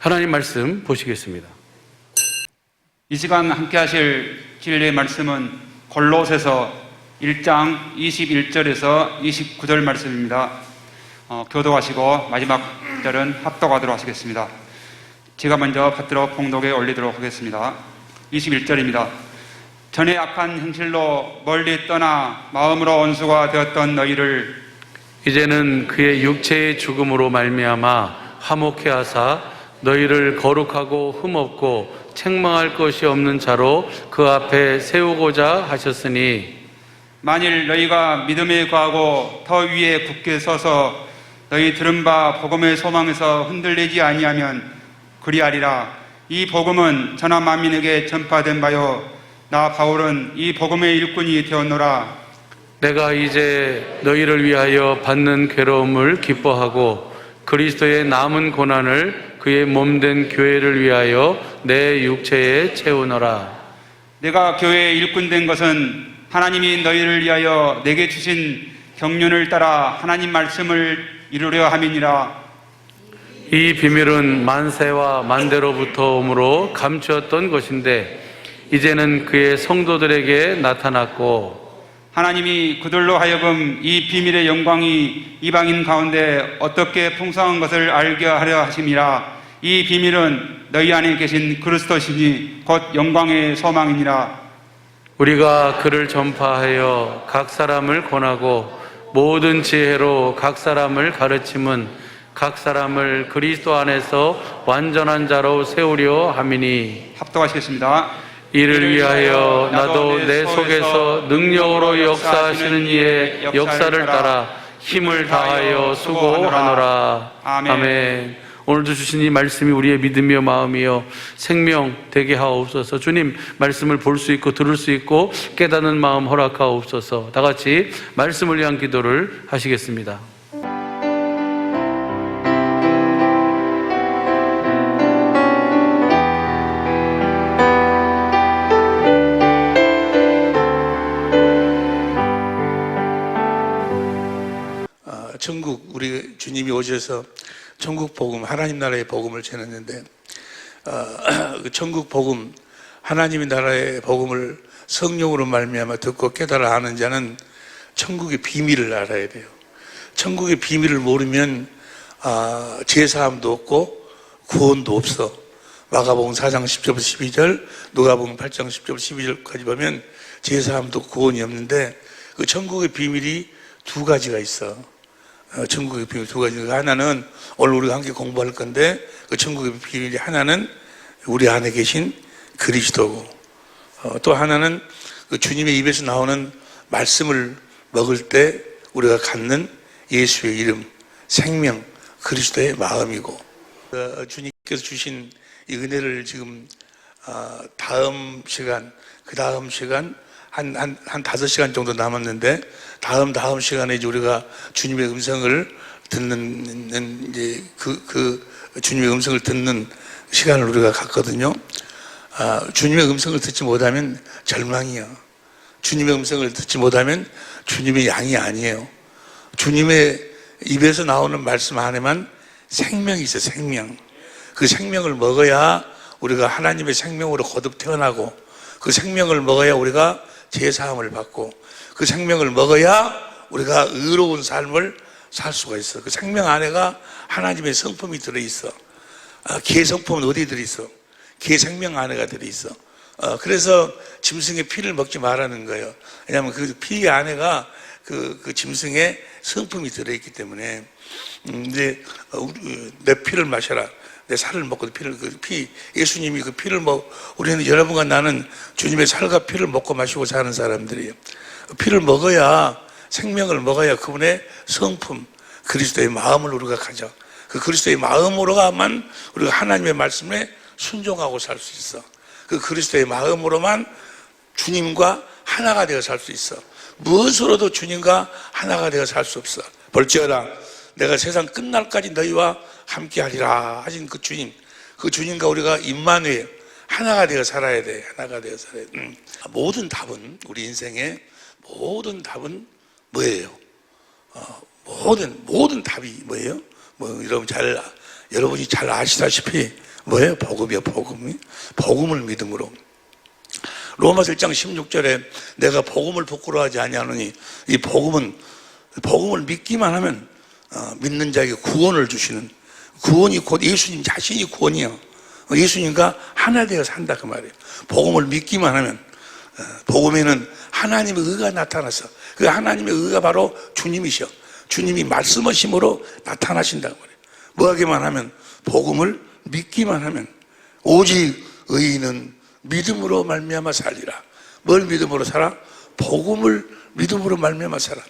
하나님 말씀 보시겠습니다. 이 시간 함께 하실 진리의 말씀은 골로새서 1장 21절에서 29절 말씀입니다. 교도하시고 마지막 절은 합독하도록 하시겠습니다. 제가 먼저 받들어 봉독에 올리도록 하겠습니다. 21절입니다. 전에 악한 행실로 멀리 떠나 마음으로 원수가 되었던 너희를 이제는 그의 육체의 죽음으로 말미암아 화목케 하사 너희를 거룩하고 흠없고 책망할 것이 없는 자로 그 앞에 세우고자 하셨으니 만일 너희가 믿음에 거하고 더 위에 굳게 서서 너희 들은 바 복음의 소망에서 흔들리지 아니하면 그리하리라. 이 복음은 천하 만민에게 전파된 바요 나 바울은 이 복음의 일꾼이 되었노라. 내가 이제 너희를 위하여 받는 괴로움을 기뻐하고 그리스도의 남은 고난을 그의 몸된 교회를 위하여 내 육체에 채우노라. 내가 교회의 일꾼 된 것은 하나님이 너희를 위하여 내게 주신 경륜을 따라 하나님 말씀을 이루려 함이니라. 이 비밀은 만세와 만대로부터 오므로 감추었던 것인데 이제는 그의 성도들에게 나타났고 하나님이 그들로 하여금 이 비밀의 영광이 이방인 가운데 어떻게 풍성한 것을 알게 하려 하심이라. 이 비밀은 너희 안에 계신 그리스도시니 곧 영광의 소망이니라. 우리가 그를 전파하여 각 사람을 권하고 모든 지혜로 각 사람을 가르침은 각 사람을 그리스도 안에서 완전한 자로 세우려 함이니 합독하시겠습니다. 이를 위하여 나도 내 속에서 능력으로 역사하시는 이의 역사를 따라 힘을 다하여 수고하노라. 아멘. 오늘도 주신 이 말씀이 우리의 믿음이요 마음이요 생명 되게 하옵소서. 주님 말씀을 볼 수 있고 들을 수 있고 깨닫는 마음 허락하옵소서. 다 같이 말씀을 위한 기도를 하시겠습니다. 천국, 우리 주님이 오셔서 천국 복음, 하나님 나라의 복음을 전했는데 그 천국 복음, 하나님의 나라의 복음을 성령으로 말미암아 듣고 깨달아 아는 자는 천국의 비밀을 알아야 돼요. 천국의 비밀을 모르면 제사함도 없고 구원도 없어. 마가복음 4장 10절 12절, 누가복음 8장 10절 12절까지 보면 제사함도 구원이 없는데 그 천국의 비밀이 두 가지가 있어. 천국의 비밀 두 가지가, 하나는 오늘 우리가 함께 공부할 건데 그 천국의 비밀이 하나는 우리 안에 계신 그리스도고 또 하나는 그 주님의 입에서 나오는 말씀을 먹을 때 우리가 갖는 예수의 이름, 생명, 그리스도의 마음이고 주님께서 주신 이 은혜를 지금 다음 시간, 그 다음 시간 한 5시간 정도 남았는데 다음 시간에 이제 우리가 주님의 음성을 듣는 이제 그 주님의 음성을 듣는 시간을 우리가 갖거든요. 주님의 음성을 듣지 못하면 절망이야. 주님의 음성을 듣지 못하면 주님의 양이 아니에요. 주님의 입에서 나오는 말씀 안에만 생명이 있어요. 생명. 그 생명을 먹어야 우리가 하나님의 생명으로 거듭 태어나고 그 생명을 먹어야 우리가 제사함을 받고 그 생명을 먹어야 우리가 의로운 삶을 살 수가 있어. 그 생명 안에가 하나님의 성품이 들어있어. 개 성품은 어디 들어있어? 개 생명 안에가 들어있어. 그래서 짐승의 피를 먹지 말라는 거예요. 왜냐하면 그 피 안에가 그 짐승의 성품이 들어있기 때문에 이제 내 피를 마셔라. 내 살을 먹고 예수님이 그 피를 우리는 여러분과 나는 주님의 살과 피를 먹고 마시고 사는 사람들이에요. 피를 먹어야, 생명을 먹어야 그분의 성품, 그리스도의 마음을 우리가 가져. 그 그리스도의 마음으로만 우리가 하나님의 말씀에 순종하고 살 수 있어. 그 그리스도의 마음으로만 주님과 하나가 되어 살 수 있어. 무엇으로도 주님과 하나가 되어 살 수 없어. 볼지어다 내가 세상 끝날까지 너희와 함께 하리라 하신 그 주님, 그 주님과 우리가 임마누엘 하나가 되어 살아야 돼. 하나가 되어 살아야 돼. 모든 답은, 우리 인생의 모든 답은 뭐예요? 모든 답이 뭐예요? 여러분 잘 여러분이 잘 아시다시피 뭐예요? 복음이요, 복음. 복음을 믿음으로. 로마서 1장 16절에 내가 복음을 부끄러워하지 아니하노니, 이 복음을 믿기만 하면 믿는 자에게 구원을 주시는, 구원이 곧 예수님 자신이 구원이요. 예수님과 하나 되어 산다 그 말이에요. 복음을 믿기만 하면, 복음에는 하나님의 의가 나타나서 그 하나님의 의가 바로 주님이셔. 주님이 말씀하심으로 나타나신다고 말이에요. 뭐 하기만 하면, 복음을 믿기만 하면, 오직 의인은 믿음으로 말미암아 살리라. 뭘 믿음으로 살아? 복음을 믿음으로 말미암아 살아.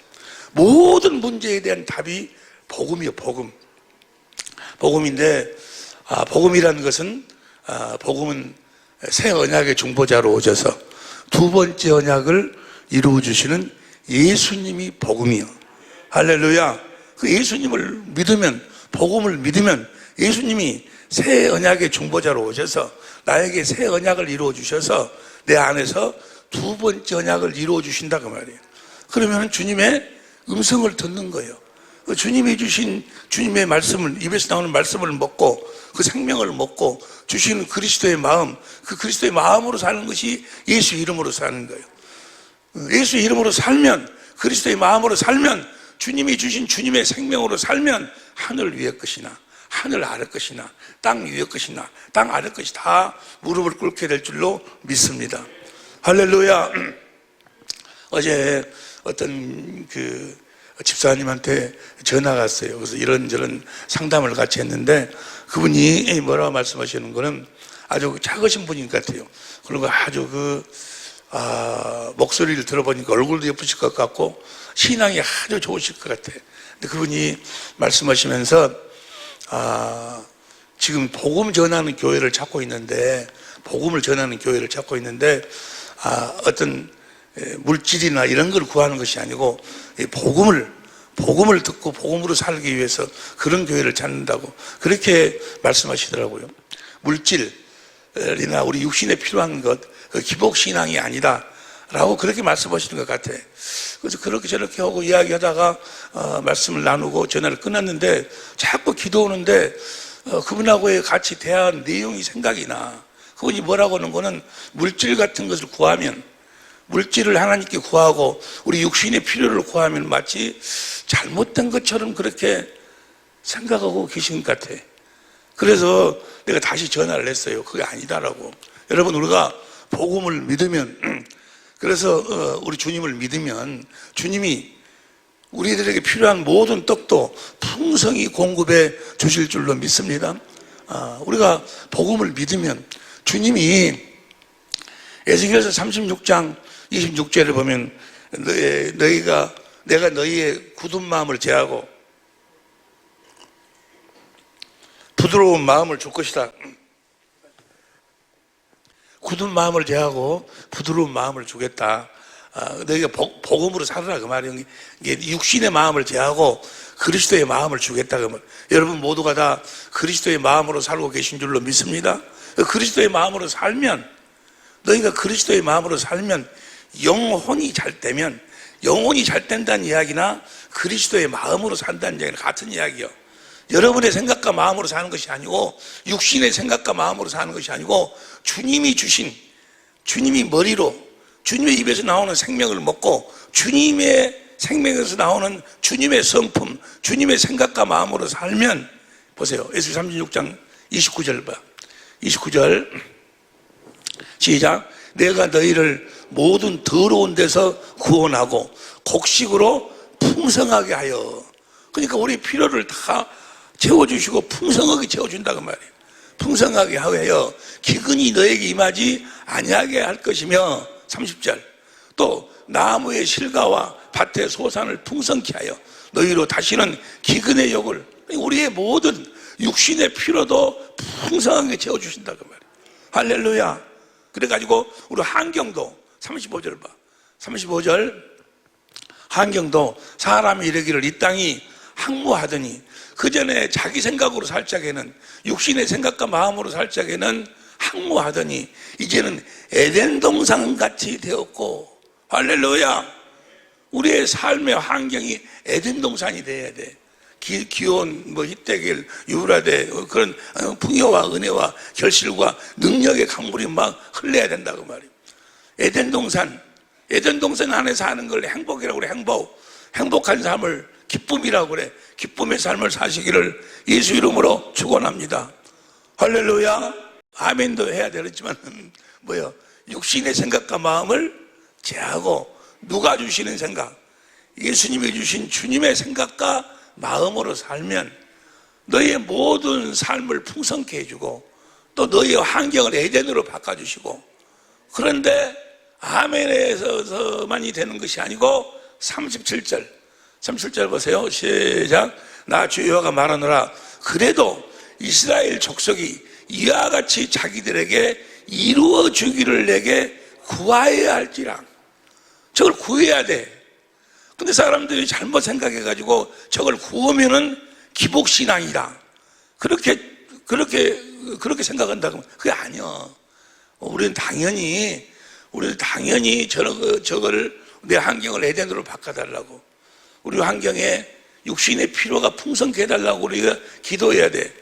모든 문제에 대한 답이 복음이요, 복음. 복음인데, 복음이라는 것은, 복음은 새 언약의 중보자로 오셔서 두 번째 언약을 이루어 주시는 예수님이 복음이요. 할렐루야. 그 예수님을 믿으면, 복음을 믿으면 예수님이 새 언약의 중보자로 오셔서 나에게 새 언약을 이루어 주셔서 내 안에서 두 번째 언약을 이루어 주신다 그 말이에요. 그러면 주님의 음성을 듣는 거예요. 주님이 주신 주님의 말씀을, 입에서 나오는 말씀을 먹고 그 생명을 먹고 주시는 그리스도의 마음, 그 그리스도의 마음으로 사는 것이 예수 이름으로 사는 거예요. 예수 이름으로 살면, 그리스도의 마음으로 살면, 주님이 주신 주님의 생명으로 살면 하늘 위의 것이나 하늘 아래 것이나 땅 위의 것이나 땅 아래 것이 다 무릎을 꿇게 될 줄로 믿습니다. 할렐루야. 어제 어떤 그 집사님한테 전화가 왔어요. 그래서 이런저런 상담을 같이 했는데 그분이 뭐라고 말씀하시는 거는 아주 작으신 분인 것 같아요. 그리고 아주 목소리를 들어보니까 얼굴도 예쁘실 것 같고 신앙이 아주 좋으실 것 같아요. 근데 그분이 말씀하시면서 지금 복음 전하는 교회를 찾고 있는데, 복음을 전하는 교회를 찾고 있는데, 어떤 물질이나 이런 걸 구하는 것이 아니고, 복음을 듣고 복음으로 살기 위해서 그런 교회를 찾는다고 그렇게 말씀하시더라고요. 물질이나 우리 육신에 필요한 것, 그 기복신앙이 아니다. 라고 그렇게 말씀하시는 것 같아. 그래서 그렇게 저렇게 하고 이야기하다가 말씀을 나누고 전화를 끊었는데 자꾸 기도오는데 그분하고의 같이 대화한 내용이 생각이 나. 그분이 뭐라고 하는 거는 물질 같은 것을 구하면, 물질을 하나님께 구하고 우리 육신의 필요를 구하면 마치 잘못된 것처럼 그렇게 생각하고 계신 것 같아. 그래서 내가 다시 전화를 했어요. 그게 아니다라고. 여러분, 우리가 복음을 믿으면, 그래서 우리 주님을 믿으면 주님이 우리들에게 필요한 모든 떡도 풍성히 공급해 주실 줄로 믿습니다. 우리가 복음을 믿으면 주님이 에스겔서 36장 26절에 보면 내가 너희의 굳은 마음을 제하고 부드러운 마음을 줄 것이다. 굳은 마음을 제하고 부드러운 마음을 주겠다. 너희가 복음으로 살아라 그 말이에요. 이게 육신의 마음을 제하고 그리스도의 마음을 주겠다 그 말. 여러분 모두가 다 그리스도의 마음으로 살고 계신 줄로 믿습니다. 그리스도의 마음으로 살면, 너희가 그리스도의 마음으로 살면 영혼이 잘 되면, 영혼이 잘 된다는 이야기나 그리스도의 마음으로 산다는 이야기는 같은 이야기예요. 여러분의 생각과 마음으로 사는 것이 아니고, 육신의 생각과 마음으로 사는 것이 아니고, 주님이 주신, 주님이 머리로, 주님의 입에서 나오는 생명을 먹고, 주님의 생명에서 나오는 주님의 성품, 주님의 생각과 마음으로 살면, 보세요. 에스겔 36장 29절 봐. 29절. 시작. 내가 너희를 모든 더러운 데서 구원하고, 곡식으로 풍성하게 하여. 그러니까 우리 필요를 다 채워주시고 풍성하게 채워준다 그 말이에요. 풍성하게 하여 기근이 너에게 임하지 아니하게 할 것이며, 30절. 또 나무의 실과와 밭의 소산을 풍성케 하여 너희로 다시는 기근의 욕을, 우리의 모든 육신의 필요도 풍성하게 채워주신다 그 말이에요. 할렐루야. 그래가지고 우리 한경도 35절 봐. 35절. 한경도 사람이 이르기를 이 땅이 항무하더니, 그 전에 자기 생각으로 살 적에는, 육신의 생각과 마음으로 살 적에는 항무하더니 이제는 에덴 동산 같이 되었고. 할렐루야. 우리의 삶의 환경이 에덴 동산이 돼야 돼. 기온, 희대길, 유라대, 그런 풍요와 은혜와 결실과 능력의 강물이 막 흘러야 된다고 말이에요. 에덴 동산 안에서 하는 걸 행복이라고 그래. 행복한 삶을 기쁨이라고 그래. 기쁨의 삶을 사시기를 예수 이름으로 축원합니다. 할렐루야. 아멘도 해야 되겠지만 육신의 생각과 마음을 제하고 누가 주시는 생각, 예수님이 주신 주님의 생각과 마음으로 살면 너희의 모든 삶을 풍성케 해주고 또 너희의 환경을 에덴으로 바꿔주시고, 그런데 아멘에서만이 되는 것이 아니고 37절 보세요. 시작. 나 주 여호와가 말하노라. 그래도 이스라엘 족속이 이와 같이 자기들에게 이루어 주기를 내게 구하여야 할지라. 저걸 구해야 돼. 근데 사람들이 잘못 생각해가지고 저걸 구하면은 기복신앙이다. 그렇게 생각한다고. 그게 아니야. 우리는 당연히 저걸 내 환경을 에덴으로 바꿔달라고. 우리 환경에 육신의 필요가 풍성케 해달라고 우리가 기도해야 돼.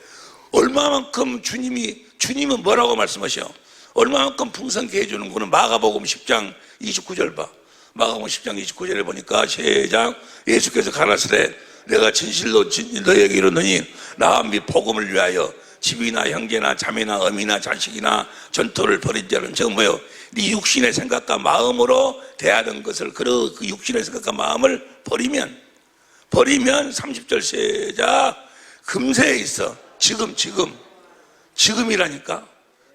얼마만큼 주님은 뭐라고 말씀하셔? 얼마만큼 풍성케 해주는 거는 마가복음 10장 29절 봐. 마가복음 10장 29절에 보니까 시작. 예수께서 가라사대 내가 진실로 너희에게 이르노니 나와 및 복음을 위하여 집이나 형제나 자매나 어미나 자식이나 전토를 벌인 자는 저 뭐요? 네 육신의 생각과 마음으로 대하던 것을 그 육신의 생각과 마음을 버리면 30절 시작. 금세에 있어. 지금이라니까.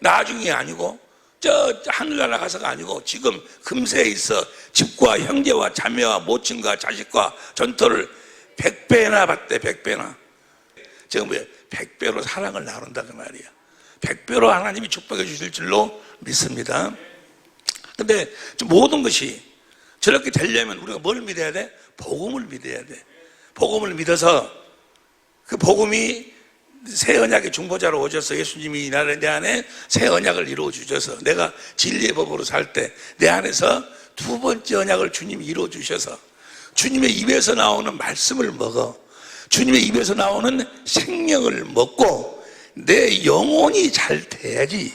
나중이 아니고 저 하늘나라 가서가 아니고 지금 금세에 있어 집과 형제와 자매와 모친과 자식과 전토를 100배나 받대. 100배나. 지금 100배로 사랑을 나눈다 그 말이야. 100배로 하나님이 축복해 주실 줄로 믿습니다. 근데 모든 것이 저렇게 되려면 우리가 뭘 믿어야 돼? 복음을 믿어야 돼. 복음을 믿어서 그 복음이 새 언약의 중보자로 오셔서 예수님이 내 안에 새 언약을 이루어 주셔서 내가 진리의 법으로 살 때 내 안에서 두 번째 언약을 주님이 이루어 주셔서 주님의 입에서 나오는 말씀을 먹어. 주님의 입에서 나오는 생명을 먹고 내 영혼이 잘 돼야지.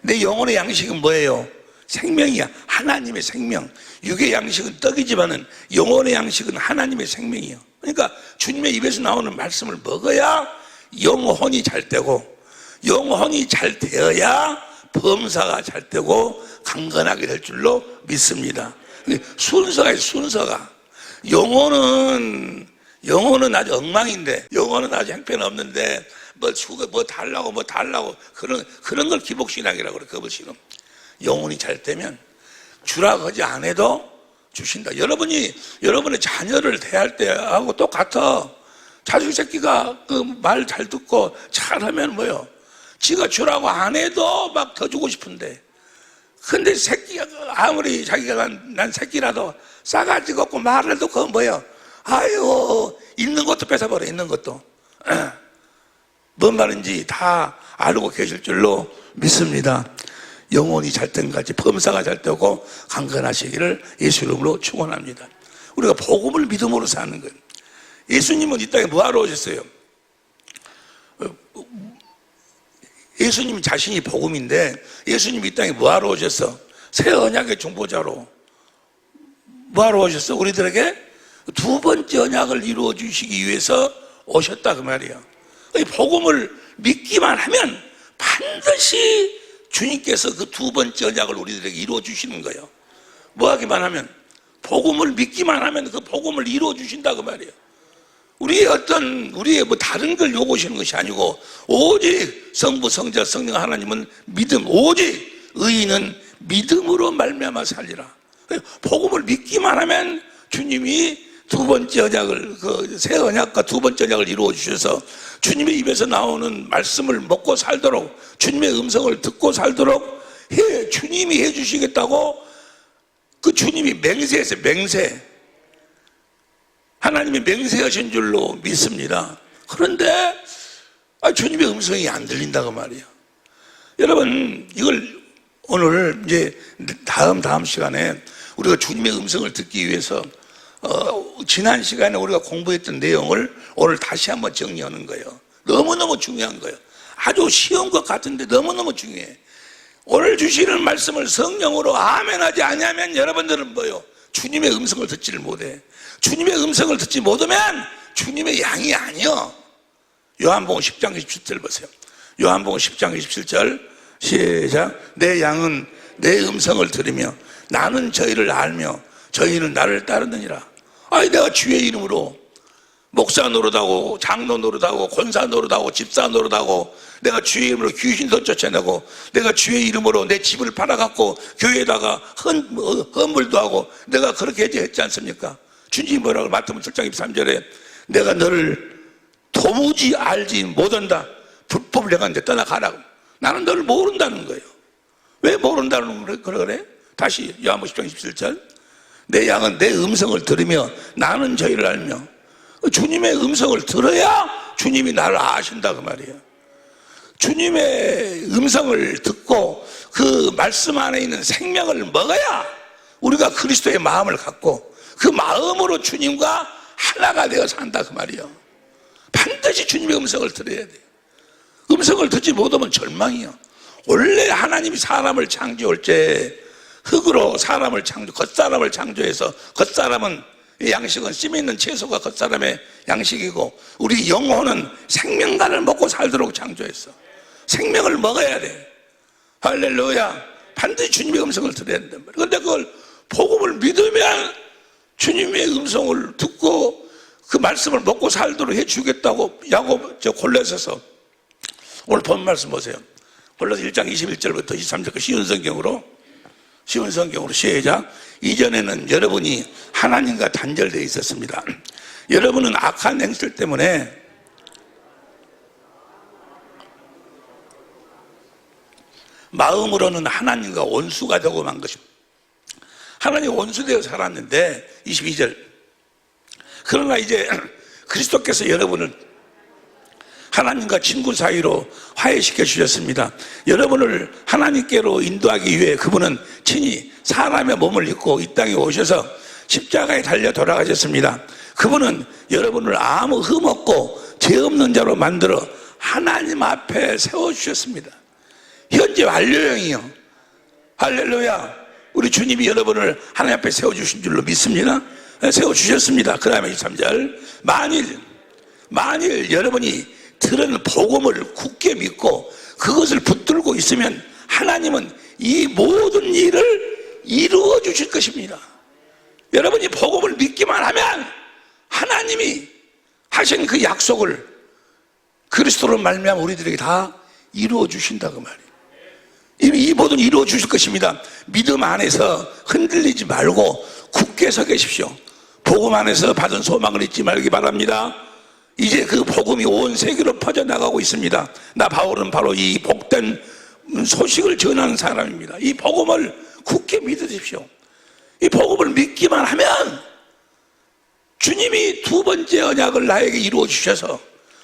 내 영혼의 양식은 뭐예요? 생명이야. 하나님의 생명. 육의 양식은 떡이지만은 영혼의 양식은 하나님의 생명이에요. 그러니까 주님의 입에서 나오는 말씀을 먹어야 영혼이 잘 되고, 영혼이 잘 되어야 범사가 잘 되고 강건하게 될 줄로 믿습니다. 순서가 있어요. 순서가. 영혼은 아주 엉망인데, 영혼은 아주 형편없는데 뭐 달라고 그런 걸 기복신앙이라고 그래. 거부신앙. 영혼이 잘 되면 주라고 하지 안 해도 주신다. 여러분의 자녀를 대할 때하고 똑같아. 자식 새끼가 그 말 잘 듣고 잘하면 뭐요? 지가 주라고 안 해도 막 더 주고 싶은데, 근데 새끼가 아무리 자기가 난 새끼라도 싸가지 없고 말을 듣고 뭐요? 아유, 있는 것도 뺏어버려. 있는 것도. 뭔 말인지 다 알고 계실 줄로 믿습니다. 영혼이 잘 된 같이 범사가 잘 되고 강건하시기를 예수 이름으로 축원합니다. 우리가 복음을 믿음으로 사는 거예요. 예수님은 이 땅에 뭐하러 오셨어요? 예수님 자신이 복음인데 예수님이 이 땅에 뭐하러 오셨어? 새 언약의 중보자로 뭐하러 오셨어? 우리들에게 두 번째 언약을 이루어 주시기 위해서 오셨다 그 말이에요. 복음을 믿기만 하면 반드시 주님께서 그 두 번째 언약을 우리들에게 이루어 주시는 거예요. 뭐 하기만 하면? 복음을 믿기만 하면 그 복음을 이루어 주신다 그 말이에요. 우리의 뭐 다른 걸 요구하시는 것이 아니고 오직 성부, 성자, 성령 하나님은 믿음, 오직 의인은 믿음으로 말미암아 살리라. 복음을 믿기만 하면 주님이 두 번째 언약을, 그 새 언약과 두 번째 언약을 이루어 주셔서 주님의 입에서 나오는 말씀을 먹고 살도록, 주님의 음성을 듣고 살도록 주님이 해주시겠다고 그 주님이 맹세했어요. 맹세. 하나님이 맹세하신 줄로 믿습니다. 그런데 주님의 음성이 안 들린다고 말이에요. 여러분, 이걸 오늘 이제 다음 시간에 우리가 주님의 음성을 듣기 위해서 지난 시간에 우리가 공부했던 내용을 오늘 다시 한번 정리하는 거예요. 너무너무 중요한 거예요. 아주 쉬운 것 같은데 너무너무 중요해. 오늘 주시는 말씀을 성령으로 아멘하지 않으면 여러분들은 뭐요? 주님의 음성을 듣지를 못해. 주님의 음성을 듣지 못하면 주님의 양이 아니요. 요한복음 10장 27절 보세요. 요한복음 10장 27절 시작. 내 양은 내 음성을 들으며 나는 저희를 알며 저희는 나를 따르느니라. 아니 내가 주의 이름으로 목사 노릇하고 장로 노릇하고 권사 노릇하고 집사 노릇하고 내가 주의 이름으로 귀신도 쫓아내고 내가 주의 이름으로 내 집을 팔아갖고 교회에다가 헌물도 하고 내가 그렇게 했지 않습니까? 주님이 뭐라고 마태복음 7장 23절에 내가 너를 도무지 알지 못한다. 불법을 내가 이제 떠나가라고. 나는 너를 모른다는 거예요. 왜 모른다는 거예요? 그래? 다시 요한복음 10장 27절 내 양은 내 음성을 들으며 나는 저희를 알며. 주님의 음성을 들어야 주님이 나를 아신다 그 말이에요. 주님의 음성을 듣고 그 말씀 안에 있는 생명을 먹어야 우리가 그리스도의 마음을 갖고 그 마음으로 주님과 하나가 되어 산다 그 말이에요. 반드시 주님의 음성을 들어야 돼요. 음성을 듣지 못하면 절망이요. 원래 하나님이 사람을 창조할 때 흙으로 사람을 겉사람을 창조해서 겉사람은 양식은 씨 있는 채소가 겉사람의 양식이고 우리 영혼은 생명간을 먹고 살도록 창조했어. 생명을 먹어야 돼. 할렐루야. 반드시 주님의 음성을 들어야 된단 말이야. 그런데 그걸 복음을 믿으면 주님의 음성을 듣고 그 말씀을 먹고 살도록 해주겠다고 야고보 골로새서 오늘 본 말씀 보세요. 골로새 1장 21절부터 23절까지 쉬운 성경으로 시작. 이전에는 여러분이 하나님과 단절되어 있었습니다. 여러분은 악한 행실 때문에 마음으로는 하나님과 원수가 되고 만 것입니다. 하나님 원수되어 살았는데 22절 그러나 이제 그리스도께서 여러분을 하나님과 친구 사이로 화해시켜 주셨습니다. 여러분을 하나님께로 인도하기 위해 그분은 친히 사람의 몸을 입고 이 땅에 오셔서 십자가에 달려 돌아가셨습니다. 그분은 여러분을 아무 흠 없고 죄 없는 자로 만들어 하나님 앞에 세워주셨습니다. 현재 완료형이요. 할렐루야. 우리 주님이 여러분을 하나님 앞에 세워주신 줄로 믿습니다. 세워주셨습니다. 그 다음에 23절 만일 여러분이 들은 복음을 굳게 믿고 그것을 붙들고 있으면 하나님은 이 모든 일을 이루어 주실 것입니다. 여러분이 복음을 믿기만 하면 하나님이 하신 그 약속을 그리스도로 말미암아 우리들에게 다 이루어 주신다 그 말이에요. 이 모든 이루어 주실 것입니다. 믿음 안에서 흔들리지 말고 굳게 서 계십시오. 복음 안에서 받은 소망을 잊지 말기 바랍니다. 이제 그 복음이 온 세계로 퍼져나가고 있습니다. 나 바울은 바로 이 복된 소식을 전하는 사람입니다. 이 복음을 굳게 믿으십시오. 이 복음을 믿기만 하면 주님이 두 번째 언약을 나에게 이루어 주셔서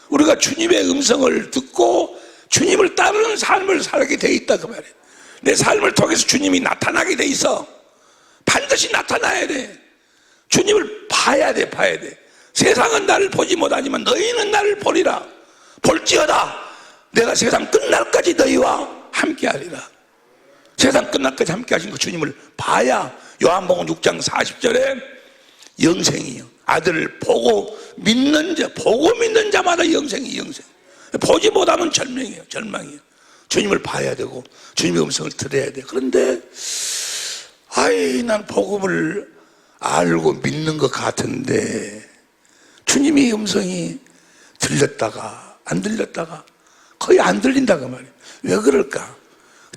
우리가 주님의 음성을 듣고 주님을 따르는 삶을 살게 돼 있다 그 말이에요. 내 삶을 통해서 주님이 나타나게 돼 있어. 반드시 나타나야 돼. 주님을 봐야 돼. 세상은 나를 보지 못하지만 너희는 나를 보리라. 볼지어다 내가 세상 끝날까지 너희와 함께하리라. 세상 끝날까지 함께하신 그 주님을 봐야 요한복음 6장 40절에 영생이요. 아들을 보고 믿는 자마다 영생이 영생. 보지 못하면 절망이에요. 주님을 봐야 되고 주님의 음성을 들어야 돼. 그런데 난 복음을 알고 믿는 것 같은데 주님의 음성이 들렸다가 안 들렸다가 거의 안 들린다고 말이에요. 왜 그럴까?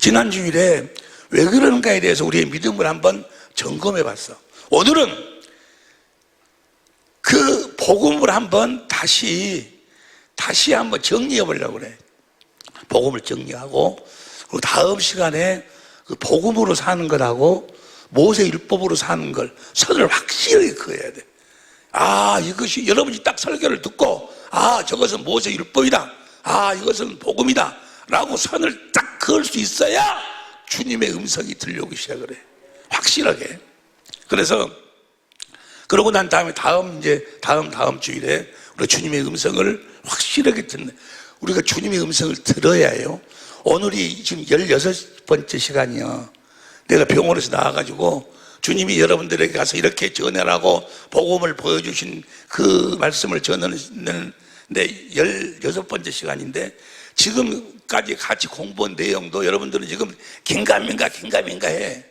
지난 주일에 왜 그런가에 대해서 우리의 믿음을 한번 점검해 봤어. 오늘은 그 복음을 한번 다시 한번 정리해 보려고 그래. 복음을 정리하고 그리고 다음 시간에 그 복음으로 사는 것하고 모세 율법으로 사는 걸 선을 확실하게 그어야 돼. 이것이 여러분이 딱 설교를 듣고 저것은 모세 율법이다. 이것은 복음이다. 라고 선을 딱 그을 수 있어야 주님의 음성이 들려오기 시작을 해. 확실하게. 그래서 그러고 난 다음에 다음 주일에 우리가 주님의 음성을 확실하게 듣는, 우리가 주님의 음성을 들어야 해요. 오늘이 지금 16번째 시간이요. 내가 병원에서 나와가지고 주님이 여러분들에게 가서 이렇게 전하라고 복음을 보여주신 그 말씀을 전하는 내 16번째 시간인데, 지금까지 같이 공부한 내용도 여러분들은 지금 긴가민가 해.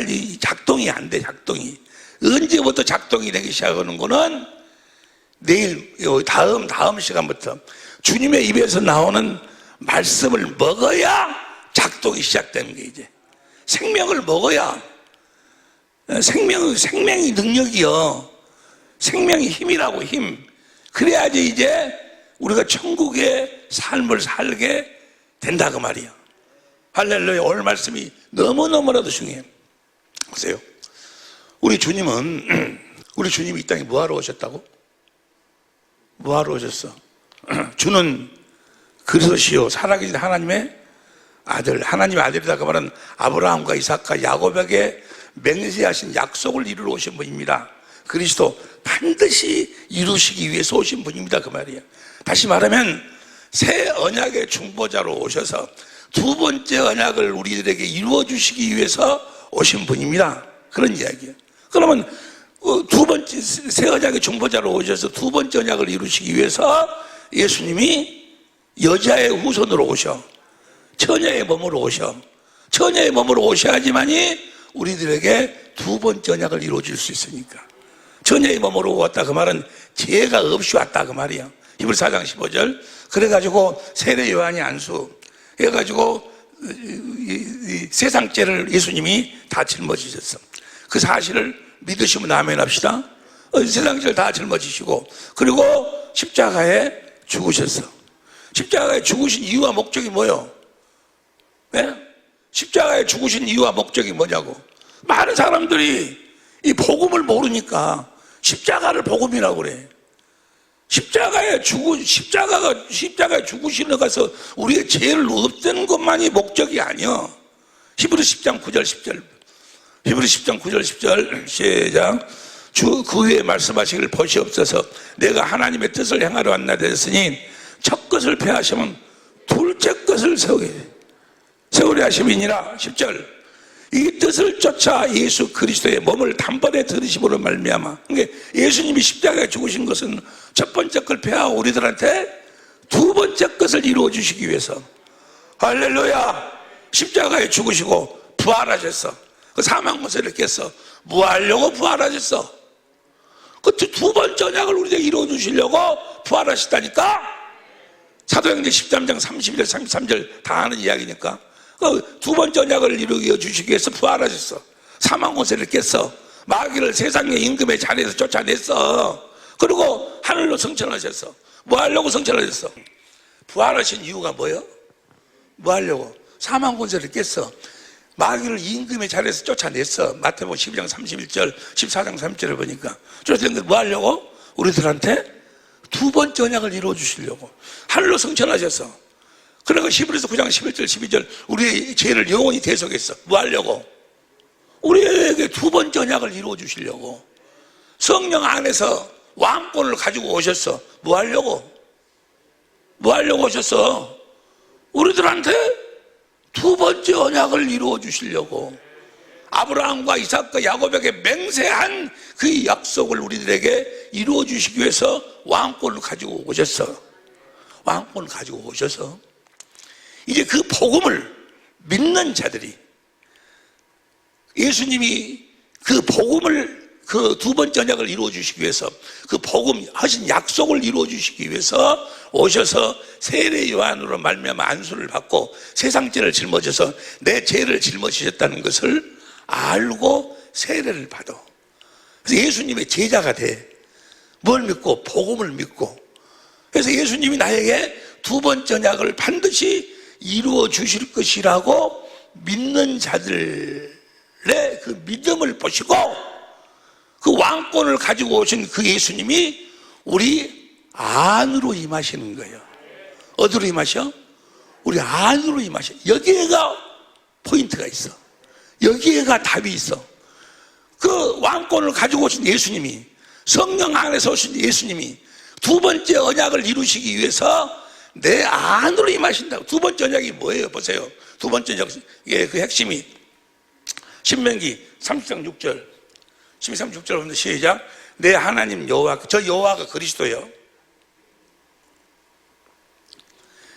이 작동이 안 돼, 작동이. 언제부터 작동이 되기 시작하는 거는 내일, 다음 시간부터 주님의 입에서 나오는 말씀을 먹어야 작동이 시작되는 게 이제. 생명을 먹어야. 생명이 능력이요. 생명이 힘이라고, 힘. 그래야지 이제 우리가 천국의 삶을 살게 된다 그 말이야. 할렐루야. 오늘 말씀이 너무너무나도 중요해요. 보세요. 우리 주님이 이 땅에 뭐하러 오셨다고? 뭐하러 오셨어? 주는 그리스도시요 살아계신 하나님의 아들, 하나님의 아들이다가 말은 아브라함과 이삭과 야곱에게 맹세하신 약속을 이루러 오신 분입니다. 그리스도 반드시 이루시기 위해서 오신 분입니다 그 말이에요. 다시 말하면 새 언약의 중보자로 오셔서 두 번째 언약을 우리들에게 이루어 주시기 위해서 오신 분입니다. 그런 이야기예요. 그러면 두 번째 새 언약의 중보자로 오셔서 두 번째 언약을 이루시기 위해서 예수님이 여자의 후손으로 오셔. 처녀의 몸으로 오셔. 처녀의 몸으로 오셔야지만이 우리들에게 두 번째 언약을 이루어 줄 수 있으니까. 처녀의 몸으로 왔다 그 말은 죄가 없이 왔다 그 말이야. 히브리서 4장 15절. 그래가지고 세례 요한이 안수 해가지고 세상죄를 예수님이 다 짊어지셨어. 그 사실을 믿으시면 아멘 합시다. 세상죄를 다 짊어지시고 그리고 십자가에 죽으셨어. 십자가에 죽으신 이유와 목적이 뭐요? 네? 십자가에 죽으신 이유와 목적이 뭐냐고. 많은 사람들이 이 복음을 모르니까 십자가를 복음이라고 그래. 십자가에 죽으시러 가서 우리의 죄를 없애는 것만이 목적이 아니야. 히브리 10장 9절 10절. 히브리 10장 9절 10절 시작. 주 그 후에 말씀하시기를 보시옵소서. 내가 하나님의 뜻을 행하러 왔나 되었으니 첫 것을 폐하시면 둘째 것을 세우려 하심이니라. 10절. 이 뜻을 쫓아 예수 그리스도의 몸을 단번에 들으심으로 말미암아. 그러니까 예수님이 십자가에 죽으신 것은 첫 번째 걸 폐하고 우리들한테 두 번째 것을 이루어 주시기 위해서. 할렐루야. 십자가에 죽으시고 부활하셨어. 그 사망 권세를 깼어. 뭐 하려고 부활하셨어? 그 두 번째 언약을 우리에게 이루어 주시려고 부활하셨다니까. 사도행전 13장 31절 33절 다 하는 이야기니까. 그 두 번째 언약을 이루어 주시기 위해서 부활하셨어. 사망 권세를 깼어. 마귀를 세상의 임금의 자리에서 쫓아냈어. 그리고 하늘로 승천하셨어. 뭐 하려고 승천하셨어? 부활하신 이유가 뭐예요? 뭐 하려고? 사망 권세를 깼어. 마귀를 임금의 자리에서 쫓아냈어. 마태복음 12장 31절 14장 3절을 보니까 쫓아냈는데 뭐 하려고? 우리들한테 두 번째 언약을 이루어 주시려고. 하늘로 승천하셨어. 그리고 히브리서 9장 11절 12절 우리의 죄를 영원히 대속했어. 뭐 하려고? 우리에게 두 번째 언약을 이루어 주시려고. 성령 안에서 왕권을 가지고 오셨어. 뭐 하려고? 뭐 하려고 오셨어? 우리들한테 두 번째 언약을 이루어 주시려고. 아브라함과 이삭과 야곱에게 맹세한 그 약속을 우리들에게 이루어 주시기 위해서 왕권을 가지고 오셨어. 왕권을 가지고 오셔서 이제 그 복음을 믿는 자들이 예수님이 그 복음을 그 두 번째 언약을 이루어 주시기 위해서 그 복음 하신 약속을 이루어 주시기 위해서 오셔서 세례 요한으로 말미암아 안수를 받고 세상 죄를 짊어져서 내 죄를 짊어지셨다는 것을 알고 세례를 받아. 그래서 예수님의 제자가 돼. 뭘 믿고? 복음을 믿고. 그래서 예수님이 나에게 두 번째 언약을 반드시 이루어 주실 것이라고 믿는 자들의 그 믿음을 보시고 그 왕권을 가지고 오신 그 예수님이 우리 안으로 임하시는 거예요. 어디로 임하셔? 우리 안으로 임하셔. 여기에가 포인트가 있어. 여기에가 답이 있어. 그 왕권을 가지고 오신 예수님이, 성령 안에서 오신 예수님이 두 번째 언약을 이루시기 위해서 내 안으로 임하신다고. 두 번째 언약이 뭐예요? 보세요. 두 번째 언약의 그 핵심이 신명기 30장 6절, 12장 6절 보면 시작. 내 하나님 여호와, 저 여호와가 그리스도예요.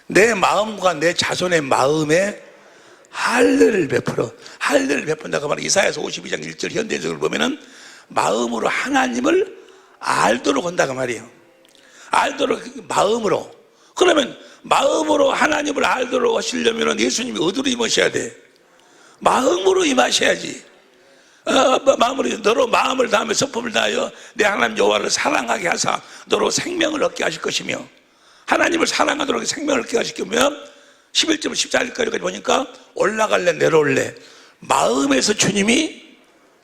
내 마음과 내 자손의 마음에 할례를 베풀어. 할례를 베푼다고 말하면 이사야서 52장 1절 현대적으로 보면은 마음으로 하나님을 알도록 한다고 말이에요. 알도록, 마음으로. 그러면 마음으로 하나님을 알도록 하시려면 예수님이 어디로 임하셔야 돼? 마음으로 임하셔야지. 마음으로, 너로 마음을 다하며 성품을 다하여 내 하나님 여호와를 사랑하게 하사 너로 생명을 얻게 하실 것이며, 하나님을 사랑하도록 생명을 얻게 하실 거면 11절 14절까지 보니까 올라갈래 내려올래, 마음에서 주님이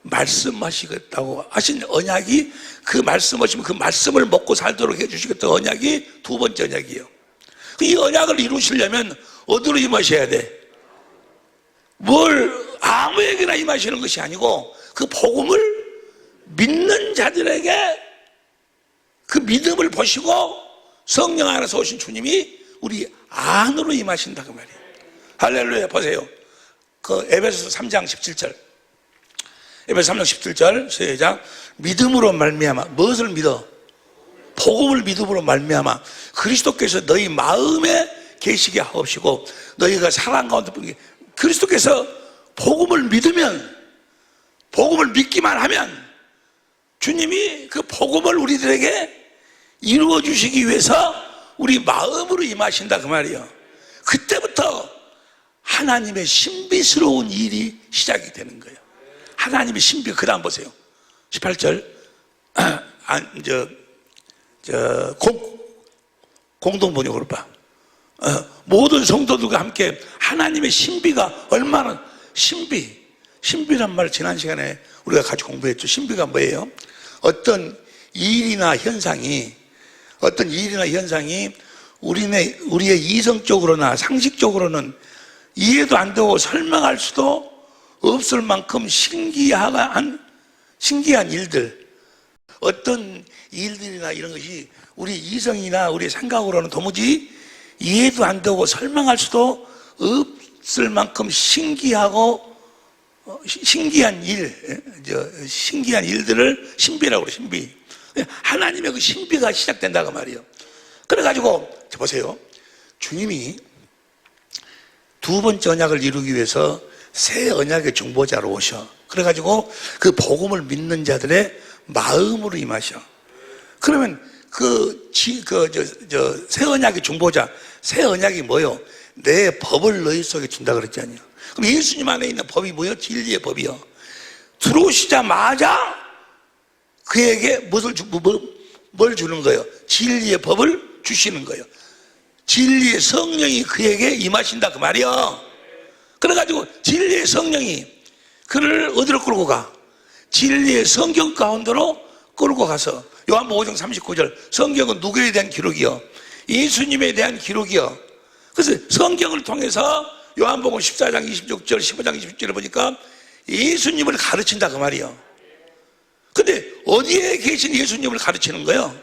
말씀하시겠다고 하신 언약이, 그 말씀하시면 그 말씀을 먹고 살도록 해주시겠다는 언약이 두 번째 언약이에요. 이 언약을 이루시려면 어디로 임하셔야 돼? 뭘 아무에게나 임하시는 것이 아니고 그 복음을 믿는 자들에게 그 믿음을 보시고 성령 안에서 오신 주님이 우리 안으로 임하신다 그 말이에요. 할렐루야. 보세요. 그 에베소서 3장 17절. 에베소 3장 17절 시작. 믿음으로 말미암아. 무엇을 믿어? 복음을 믿음으로 말미암아 그리스도께서 너희 마음에 계시게 하옵시고 너희가 사랑 가운데 그리스도께서 복음을 믿으면, 복음을 믿기만 하면 주님이 그 복음을 우리들에게 이루어 주시기 위해서 우리 마음으로 임하신다 그 말이에요. 그때부터 하나님의 신비스러운 일이 시작이 되는 거예요. 하나님의 신비. 그 다음 보세요. 18절. 공동번역으로 봐. 모든 성도들과 함께 하나님의 신비가 얼마나, 신비란 말 지난 시간에 우리가 같이 공부했죠. 신비가 뭐예요? 어떤 일이나 현상이 우리의 이성적으로나 상식적으로는 이해도 안 되고 설명할 수도 없을 만큼 신기한 일들, 어떤 일들이나 이런 것이 우리 이성이나 우리 생각으로는 도무지 이해도 안 되고 설명할 수도 없을 만큼 신기한 일들을 신비라고 그래요. 신비. 하나님의 그 신비가 시작된다고 말이에요. 그래가지고 보세요. 주님이 두 번째 언약을 이루기 위해서 새 언약의 중보자로 오셔. 그래가지고 그 복음을 믿는 자들의 마음으로 임하셔. 그러면 새 언약의 중보자, 새 언약이 뭐요? 내 법을 너희 속에 준다 그랬잖아요. 그럼 예수님 안에 있는 법이 뭐요? 진리의 법이요. 들어오시자마자 그에게 뭘 주는 거예요? 진리의 법을 주시는 거예요. 진리의 성령이 그에게 임하신다 그 말이요. 그래가지고 진리의 성령이 그를 어디로 끌고 가? 진리의 성경 가운데로 끌고 가서, 요한복음 5장 39절, 성경은 누구에 대한 기록이요? 예수님에 대한 기록이요. 그래서 성경을 통해서 요한복음 14장 26절, 15장 26절에 보니까 예수님을 가르친다 그 말이요. 근데 어디에 계신 예수님을 가르치는 거예요?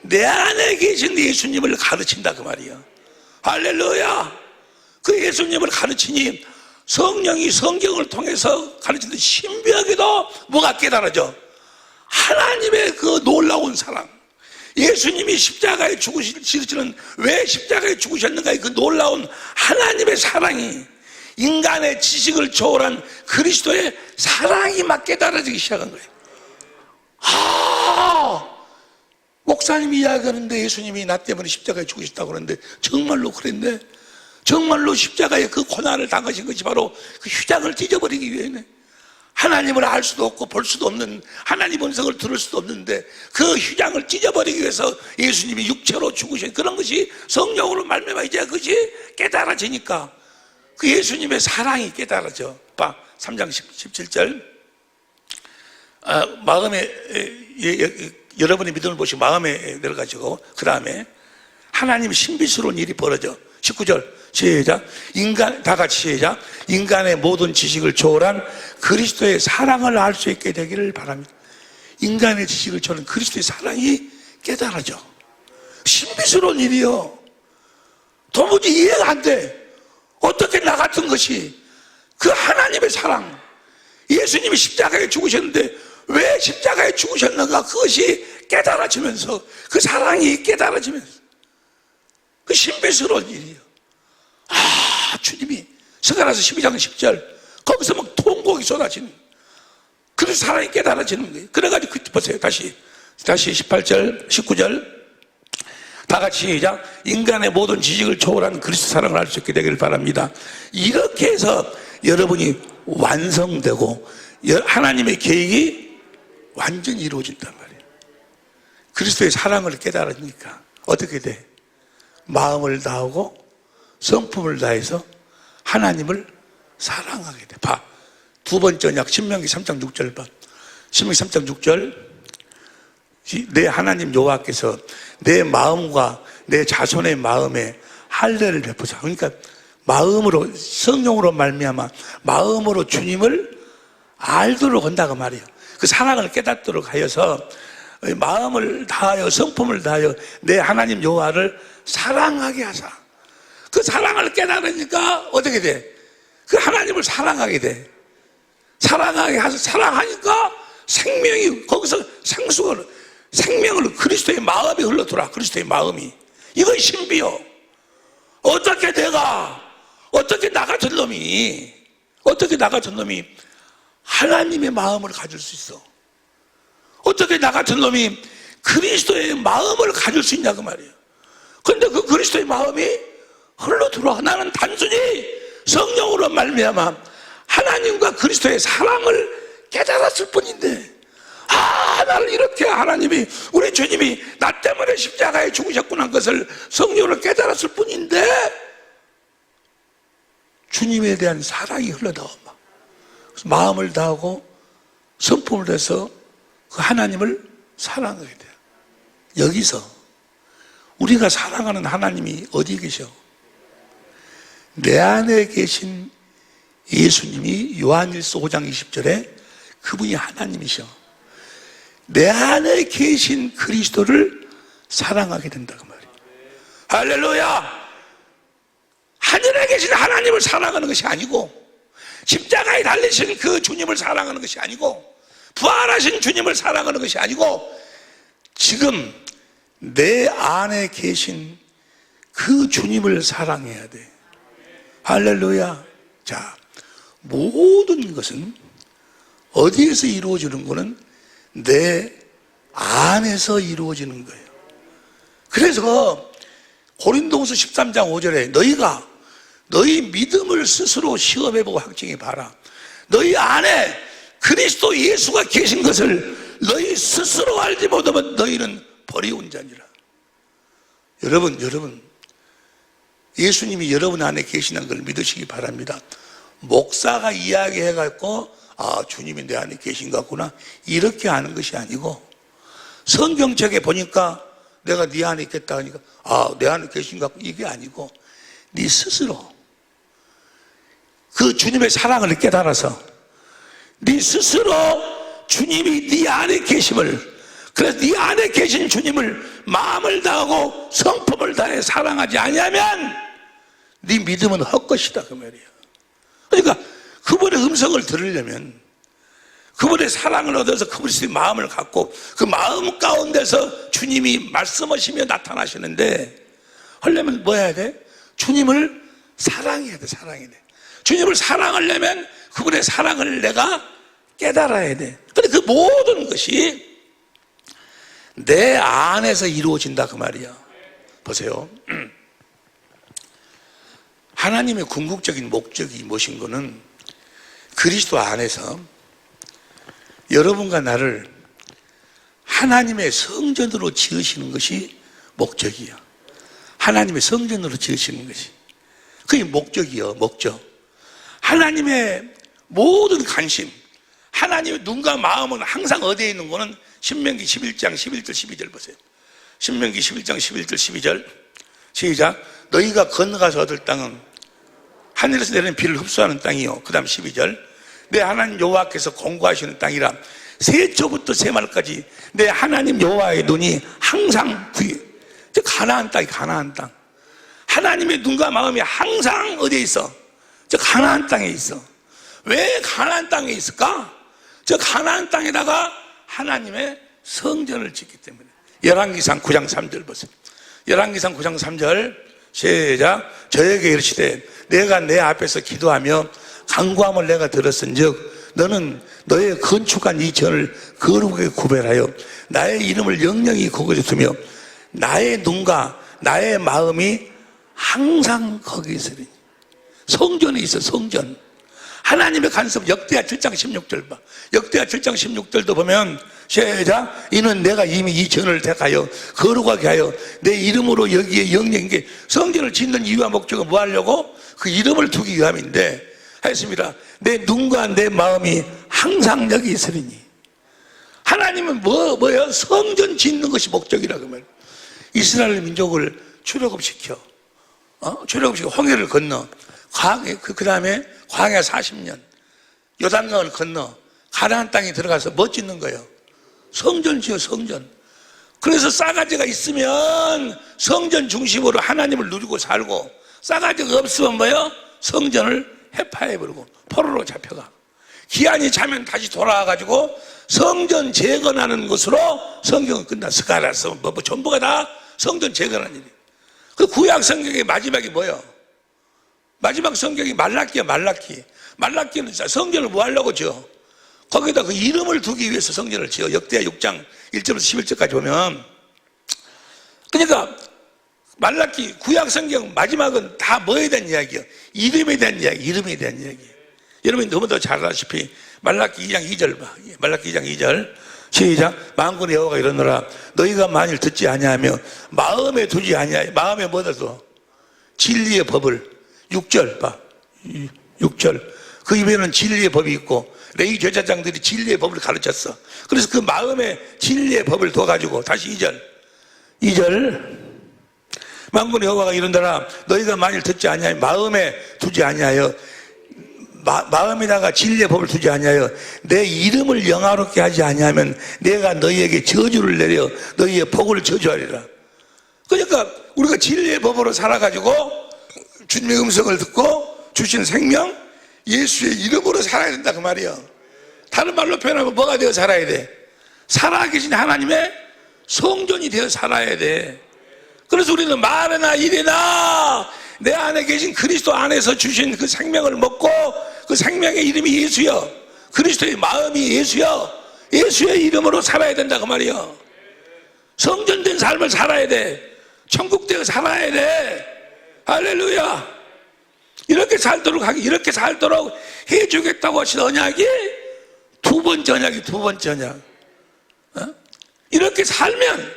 내 안에 계신 예수님을 가르친다 그 말이요. 할렐루야. 그 예수님을 가르치니 성령이 성경을 통해서 가르치는데 신비하게도 뭐가 깨달아져? 하나님의 그 놀라운 사랑, 예수님이 십자가에 죽으시는, 왜 십자가에 죽으셨는가의 그 놀라운 하나님의 사랑이 인간의 지식을 초월한 그리스도의 사랑이 막 깨달아지기 시작한 거예요. 목사님이 이야기하는데 예수님이 나 때문에 십자가에 죽으셨다고 그러는데 정말로 그랬네. 정말로 십자가에 그 고난을 당하신 것이 바로 그 휘장을 찢어버리기 위해네. 하나님을 알 수도 없고 볼 수도 없는, 하나님 음성을 들을 수도 없는데 그 휘장을 찢어버리기 위해서 예수님이 육체로 죽으신 그런 것이 성령으로 말미암아 이제 그것이 깨달아지니까 그 예수님의 사랑이 깨달아져. 봐, 3장 17절. 마음에, 여러분의 믿음을 보시고 마음에 내려가지고 그 다음에 하나님의 신비스러운 일이 벌어져. 19절 시작. 다 같이 시작. 인간의 모든 지식을 초월한 그리스도의 사랑을 알 수 있게 되기를 바랍니다. 인간의 지식을 초월한 그리스도의 사랑이 깨달아져. 신비스러운 일이요. 도무지 이해가 안 돼. 어떻게 나 같은 것이 그 하나님의 사랑, 예수님이 십자가에 죽으셨는데 왜 십자가에 죽으셨는가, 그것이 깨달아지면서, 그 사랑이 깨달아지면서, 그 신비스러운 일이에요. 주님이 스가랴서 12장 10절 거기서 막 통곡이 쏟아지는, 그래서 사랑이 깨달아지는 거예요. 그래가지고 보세요. 다시 18절 19절 다 같이 시작. 인간의 모든 지식을 초월한 그리스도 사랑을 알 수 있게 되기를 바랍니다. 이렇게 해서 여러분이 완성되고 하나님의 계획이 완전히 이루어진단 말이에요. 그리스도의 사랑을 깨달으니까 어떻게 돼? 마음을 다하고 성품을 다해서 하나님을 사랑하게 돼. 봐. 두 번째 언약 신명기 3장 6절 봐. 신명기 3장 6절 내 하나님 여호와께서 내 마음과 내 자손의 마음에 할례를 베푸사. 그러니까 마음으로, 성령으로 말미암아 마음으로 주님을 알도록 한다고 말이에요. 그 사랑을 깨닫도록 하여서 마음을 다하여 성품을 다하여 내 하나님 여호와를 사랑하게 하사. 그 사랑을 깨달으니까 어떻게 돼? 그 하나님을 사랑하게 돼. 사랑하게 하서 사랑하니까 생명이 거기서 생명을 그리스도의 마음이 흘러들어와. 그리스도의 마음이. 이건 신비요. 어떻게 나 같은 놈이 하나님의 마음을 가질 수 있어? 어떻게 나 같은 놈이 그리스도의 마음을 가질 수 있냐고 말이에요. 그런데 그 그리스도의 마음이 흘러들어와. 나는 단순히 성령으로 말미암아 하나님과 그리스도의 사랑을 깨달았을 뿐인데, 나를 이렇게 하나님이, 우리 주님이 나 때문에 십자가에 죽으셨구나 것을 성령으로 깨달았을 뿐인데, 주님에 대한 사랑이 흘러나와. 마음을 다하고 성품을 해서 그 하나님을 사랑하게 돼요. 여기서 우리가 사랑하는 하나님이 어디 계셔? 내 안에 계신 예수님이 요한일서 5장 20절에 그분이 하나님이셔. 내 안에 계신 그리스도를 사랑하게 된다고 말이에요. 할렐루야! 하늘에 계신 하나님을 사랑하는 것이 아니고, 십자가에 달리신 그 주님을 사랑하는 것이 아니고, 부활하신 주님을 사랑하는 것이 아니고, 지금 내 안에 계신 그 주님을 사랑해야 돼. 할렐루야. 자, 모든 것은 어디에서 이루어지는 거는 내 안에서 이루어지는 거예요. 그래서 고린도후서 13장 5절에 너희 믿음을 스스로 시험해보고 확증해봐라. 너희 안에 그리스도 예수가 계신 것을 너희 스스로 알지 못하면 너희는 버리운 자니라. 여러분 예수님이 여러분 안에 계시는 걸 믿으시기 바랍니다. 목사가 이야기해갖고 주님이 내 안에 계신 것 같구나 이렇게 하는 것이 아니고, 성경책에 보니까 내가 네 안에 있겠다 하니까 내 안에 계신 것 같고, 이게 아니고 네 스스로 그 주님의 사랑을 깨달아서 네 스스로 주님이 네 안에 계심을, 그래서 네 안에 계신 주님을 마음을 다하고 성품을 다해 사랑하지 아니하면 네 믿음은 헛것이다 그 말이에요. 그러니까 그분의 음성을 들으려면, 그분의 사랑을 얻어서 그분의 마음을 갖고 그 마음 가운데서 주님이 말씀하시며 나타나시는데, 하려면 뭐 해야 돼? 주님을 사랑해야 돼. 사랑해야 돼. 주님을 사랑하려면 그분의 사랑을 내가 깨달아야 돼. 근데 그 모든 것이 내 안에서 이루어진다 그 말이야. 보세요. 하나님의 궁극적인 목적이 무엇인 거는 그리스도 안에서 여러분과 나를 하나님의 성전으로 지으시는 것이 목적이야. 하나님의 성전으로 지으시는 것이 그게 목적이요. 목적. 하나님의 모든 관심, 하나님의 눈과 마음은 항상 어디에 있는 거는 신명기 11장 11절 12절 보세요. 신명기 11장 11절 12절 시작. 너희가 건너가서 얻을 땅은 하늘에서 내리는 비를 흡수하는 땅이요. 그 다음 12절. 내 하나님 여호와께서 공고하시는 땅이라 세초부터 세말까지 내 하나님 여호와의 눈이 항상 저 가나안 땅이 가나안 땅. 하나님의 눈과 마음이 항상 어디에 있어? 저 가나안 땅에 있어. 왜 가나안 땅에 있을까? 저 가나안 땅에다가 하나님의 성전을 짓기 때문에. 열왕기상 9장 3절 보세요. 열왕기상 9장 3절 시작. 저에게 이르시되 내가 내 앞에서 기도하며 간구함을 내가 들었은즉 너는 너의 건축한 이 전을 거룩하게 구별하여 나의 이름을 영영히 거기에 두며 나의 눈과 나의 마음이 항상 거기 있으리니. 성전에 있어. 성전. 하나님의 간섭. 역대하 7장 16절 봐. 역대하 7장 16절도 보면 시작. 이는 내가 이미 이 전을 택하여 거룩하게 하여 내 이름으로 여기에 영영인 게 성전을 짓는 이유와 목적은 뭐 하려고? 그 이름을 두기 위함인데 했습니다. 내 눈과 내 마음이 항상 여기 있으리니. 하나님은 뭐예요? 성전 짓는 것이 목적이라 그 말. 이스라엘 민족을 출애굽시켜 홍해를 건너 그 다음에 광야 40년 요단강을 건너 가나안 땅에 들어가서 뭐 짓는 거예요? 성전 지어. 성전. 그래서 싸가지가 있으면 성전 중심으로 하나님을 누리고 살고, 싸가지가 없으면 뭐예요? 성전을 해파해버리고 포로로 잡혀가. 기한이 차면 다시 돌아와가지고 성전 재건하는 것으로 성경은 끝나. 스가랴서 뭐 전부가 다 성전 재건하는 일이에요. 그 구약 성경의 마지막이 뭐예요? 마지막 성경이 말라기야. 말라기는 성전을 뭐 하려고 지어? 거기다 그 이름을 두기 위해서 성전을 지어. 역대하 6장 1절부터 11절까지 보면. 그러니까 말라기 구약 성경 마지막은 다 뭐에 대한 이야기예요? 이름에 대한 이야기. 여러분이 너무도 잘 아시다시피 말라기 2장 2절 봐. 말라기 2장 2절 시작. 만군의 여호와가 이러노라 너희가 만일 듣지 아니하며 마음에 두지 아니하여. 마음에 뭐다 둬? 진리의 법을. 6절 봐. 6절. 그 입에는 진리의 법이 있고 레위 제사장들이 진리의 법을 가르쳤어. 그래서 그 마음에 진리의 법을 둬가지고 다시 2절 만군의 여호와가 이른다라 너희가 만일 듣지 아니하여 마음에 두지 아니하여 마음에다가 진리의 법을 두지 아니하여 내 이름을 영화롭게 하지 아니하면 내가 너희에게 저주를 내려 너희의 복을 저주하리라. 그러니까 우리가 진리의 법으로 살아가지고 주님의 음성을 듣고 주신 생명 예수의 이름으로 살아야 된다 그 말이야. 다른 말로 표현하면 뭐가 되어 살아야 돼? 살아계신 하나님의 성전이 되어 살아야 돼. 그래서 우리는 말이나 일이나 내 안에 계신 그리스도 안에서 주신 그 생명을 먹고 그 생명의 이름이 예수여, 그리스도의 마음이 예수여, 예수의 이름으로 살아야 된다 그 말이야. 성전된 삶을 살아야 돼. 천국 되어 살아야 돼. 할렐루야. 이렇게 살도록 해주겠다고 하신 언약이 두 번째 언약. 이렇게 살면,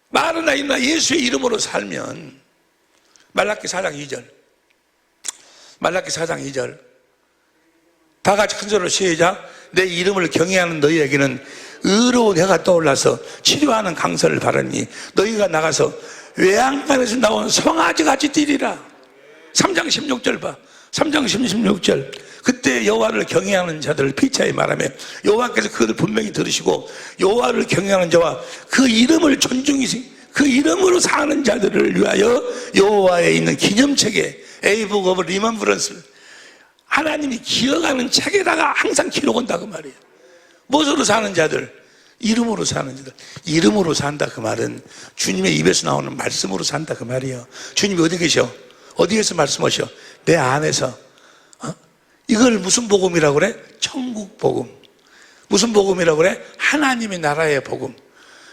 말이나 일이나 예수의 이름으로 살면, 말라기 4장 2절. 다 같이 큰 소리로 시작. 내 이름을 경외하는 너희에게는 의로운 해가 떠올라서 치료하는 강선을 바라니 너희가 나가서 외양간에서 나온 송아지같이 뛰리라. 3장 16절 봐. 3장 16절. 그때 여호와를 경외하는 자들을 피차에 말하며 여호와께서 그들을 분명히 들으시고 여호와를 경외하는 자와 그 이름을 존중히 그 이름으로 사는 자들을 위하여 여호와에 있는 기념책에 A Book of Remembrance, 하나님이 기억하는 책에다가 항상 기록한다 그 말이에요. 무엇으로 사는 자들? 이름으로 사는 자들. 이름으로 산다 그 말은 주님의 입에서 나오는 말씀으로 산다 그 말이에요. 주님이 어디 계셔? 어디에서 말씀하셔? 내 안에서. 이걸 무슨 복음이라고 그래? 천국 복음. 무슨 복음이라고 그래? 하나님의 나라의 복음.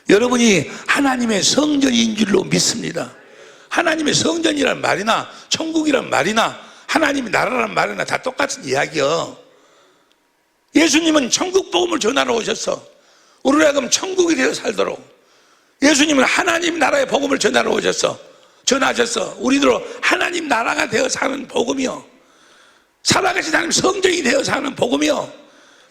여러분이 하나님의 성전인 줄로 믿습니다. 하나님의 성전이란 말이나 천국이란 말이나 하나님의 나라란 말이나 다 똑같은 이야기요. 예수님은 천국 복음을 전하러 오셨어. 우리가 그럼 천국이 되어 살도록. 예수님은 하나님 나라의 복음을 전하러 전하셨어. 우리들로 하나님 나라가 되어 사는 복음이요. 살아계신 하나님 성전이 되어 사는 복음이요.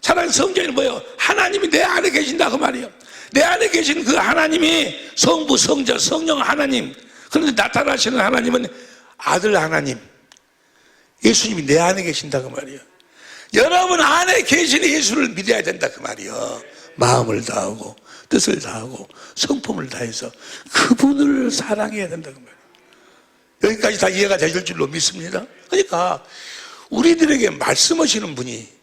살아계신 성전이 뭐예요? 하나님이 내 안에 계신다 그 말이에요. 내 안에 계신 그 하나님이 성부, 성자, 성령 하나님, 그런데 나타나시는 하나님은 아들 하나님, 예수님이 내 안에 계신다 그 말이에요. 여러분 안에 계신 예수를 믿어야 된다 그 말이에요. 마음을 다하고 뜻을 다하고 성품을 다해서 그분을 사랑해야 된다 그 말이에요. 여기까지 다 이해가 되실 줄로 믿습니다. 그러니까 우리들에게 말씀하시는 분이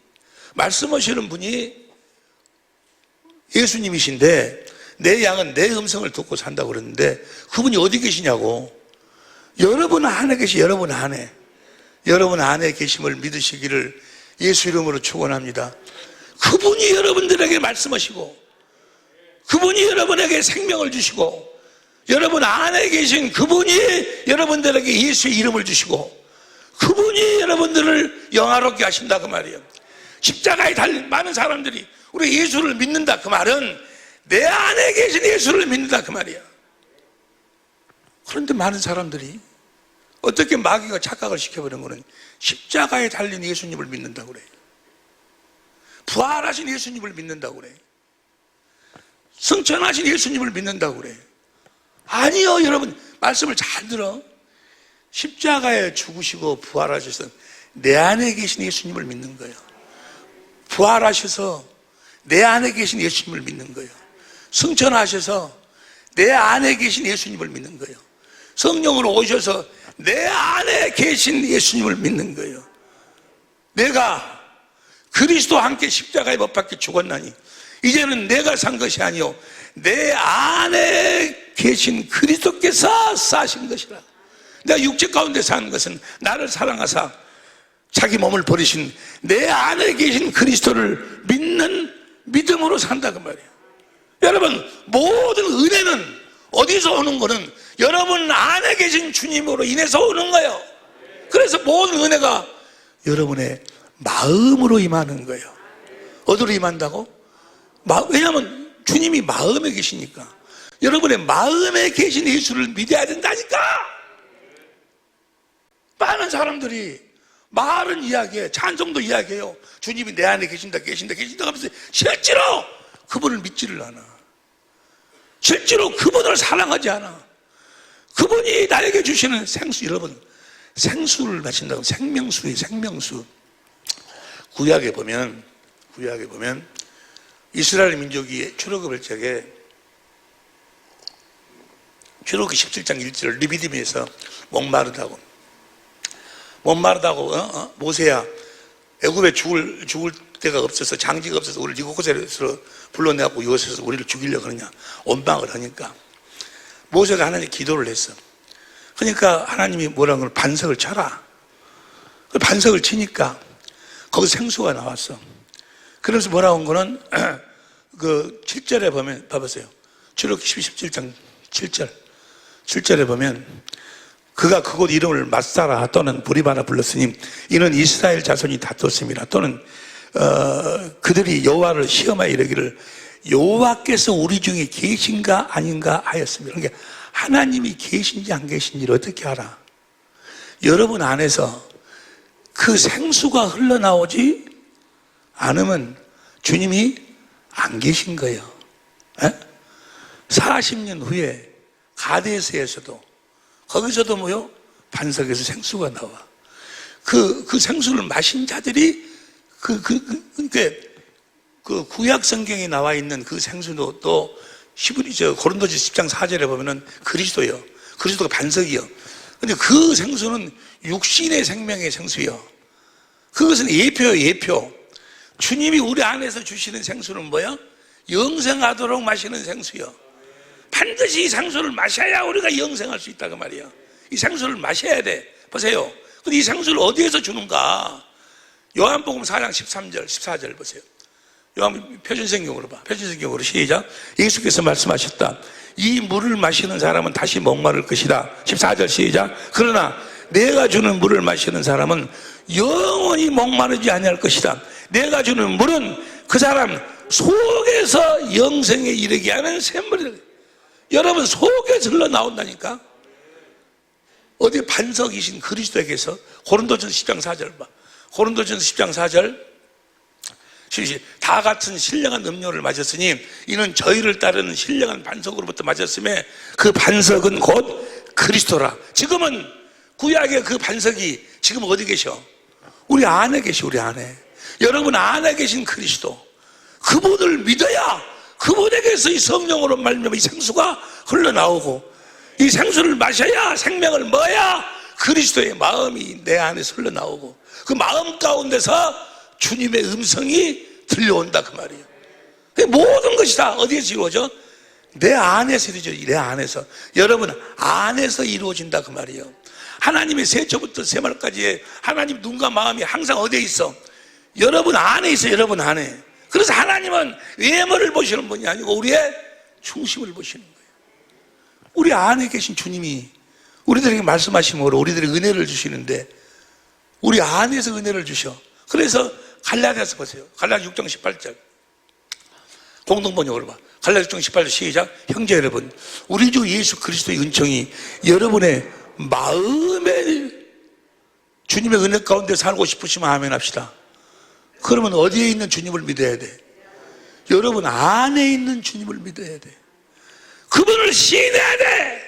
예수님이신데 내 양은 내 음성을 듣고 산다고 그러는데 그분이 어디 계시냐고. 여러분 안에 계시, 여러분 안에 계심을 믿으시기를 예수 이름으로 축원합니다. 그분이 여러분들에게 말씀하시고 그분이 여러분에게 생명을 주시고 여러분 안에 계신 그분이 여러분들에게 예수의 이름을 주시고 그분이 여러분들을 영화롭게 하신다 그 말이에요. 십자가에 달린 많은 사람들이 우리 예수를 믿는다 그 말은 내 안에 계신 예수를 믿는다 그 말이야. 그런데 많은 사람들이 어떻게 마귀가 착각을 시켜버린 거는 십자가에 달린 예수님을 믿는다고 그래요. 부활하신 예수님을 믿는다고 그래요. 승천하신 예수님을 믿는다고 그래요. 아니요, 여러분 말씀을 잘 들어. 십자가에 죽으시고 부활하셔서 내 안에 계신 예수님을 믿는 거예요. 부활하셔서 내 안에 계신 예수님을 믿는 거예요. 승천하셔서 내 안에 계신 예수님을 믿는 거예요. 성령으로 오셔서 내 안에 계신 예수님을 믿는 거예요. 내가 그리스도와 함께 십자가에 못 박혀 죽었나니 이제는 내가 산 것이 아니요 내 안에 계신 그리스도께서 사신 것이라. 내가 육체 가운데 사는 것은 나를 사랑하사 자기 몸을 버리신 내 안에 계신 그리스도를 믿는 믿음으로 산다 그 말이에요. 여러분 모든 은혜는 어디서 오는 거는 여러분 안에 계신 주님으로 인해서 오는 거예요. 그래서 모든 은혜가 여러분의 마음으로 임하는 거예요. 어디로 임한다고? 왜냐하면 주님이 마음에 계시니까. 여러분의 마음에 계신 예수를 믿어야 된다니까. 많은 사람들이 말은 이야기해, 찬송도 이야기해요. 주님이 내 안에 계신다 하면서 실제로 그분을 믿지를 않아. 실제로 그분을 사랑하지 않아. 그분이 나에게 주시는 생수, 여러분 생수를 마신다고. 생명수예요. 생명수. 구약에 보면 이스라엘 민족이 출애굽할 적에 출애굽기 17장 1절 리비딤에서 목마르다고 모세야 애굽에 죽을 데가 없어서 장지가 없어서 우리를 이곳에서 불러내고 이곳에서 우리를 죽이려고 하느냐 원망을 하니까 모세가 하나님께 기도를 했어. 그러니까 하나님이 뭐라고 하면 반석을 쳐라. 그 반석을 치니까 거기서 생수가 나왔어. 그래서 뭐라고 한 거는 그 7절에 보면 봐보세요. 출애굽기 17장 7절에 보면 그가 그곳 이름을 맛사라 또는 브리바라 불렀으니 이는 이스라엘 자손이 다퉜습니다. 또는 그들이 여호와를 시험하여 이르기를 여호와께서 우리 중에 계신가 아닌가 하였습니다. 그러니까 하나님이 계신지 안 계신지를 어떻게 알아? 여러분 안에서 그 생수가 흘러나오지 않으면 주님이 안 계신 거예요. 40년 후에 가데스에서도 거기서도 뭐요? 반석에서 생수가 나와. 그 생수를 마신 자들이 그 구약 성경에 나와 있는 그 생수도 또 고린도서 10장 4절에 보면은 그리스도요. 그리스도가 반석이요. 근데 그 생수는 육신의 생명의 생수요. 그것은 예표요, 예표. 주님이 우리 안에서 주시는 생수는 뭐야? 영생하도록 마시는 생수요. 반드시 이 생수를 마셔야 우리가 영생할 수 있다 그 말이야. 이 생수를 마셔야 돼. 보세요. 근데 이 생수를 어디에서 주는가? 요한복음 4장 13절, 14절 보세요. 요한 표준성경으로 봐. 표준성경으로 시작. 예수께서 말씀하셨다. 이 물을 마시는 사람은 다시 목마를 것이다. 14절 시작. 그러나 내가 주는 물을 마시는 사람은 영원히 목마르지 아니할 것이다. 내가 주는 물은 그 사람 속에서 영생에 이르게 하는 샘물이다. 여러분 속에서 흘러나온다니까. 어디 반석이신 그리스도에게서 고린도전서 10장 4절 봐. 고린도전서 10장 4절 다 같은 신령한 음료를 마셨으니 이는 저희를 따르는 신령한 반석으로부터 마셨음에 그 반석은 곧 그리스도라. 지금은 구약의 그 반석이 지금 어디 계셔? 우리 안에 계셔. 우리 안에. 여러분 안에 계신 그리스도, 그분을 믿어야 그분에게서 이 성령으로 말미암아 이 생수가 흘러나오고, 이 생수를 마셔야 생명을 먹어야 그리스도의 마음이 내 안에서 흘러나오고, 그 마음 가운데서 주님의 음성이 들려온다 그 말이에요. 모든 것이 다 어디에서 이루어져? 내 안에서 이루어져. 내 안에서. 여러분 안에서 이루어진다 그 말이에요. 하나님의 세초부터 세말까지의 하나님 눈과 마음이 항상 어디에 있어? 여러분 안에 있어. 여러분 안에. 그래서 하나님은 외모를 보시는 분이 아니고 우리의 중심을 보시는 거예요. 우리 안에 계신 주님이 우리들에게 말씀하심으로 우리들에게 은혜를 주시는데, 우리 안에서 은혜를 주셔. 그래서 갈라디아서 보세요. 갈라디아 6장 18절 공동번역으로 봐. 갈라디아 6장 18절 시작. 형제 여러분, 우리 주 예수 그리스도의 은총이 여러분의 마음에 주님의 은혜 가운데 살고 싶으시면 아멘 합시다. 그러면 어디에 있는 주님을 믿어야 돼? 여러분 안에 있는 주님을 믿어야 돼. 그분을 시인해야 돼.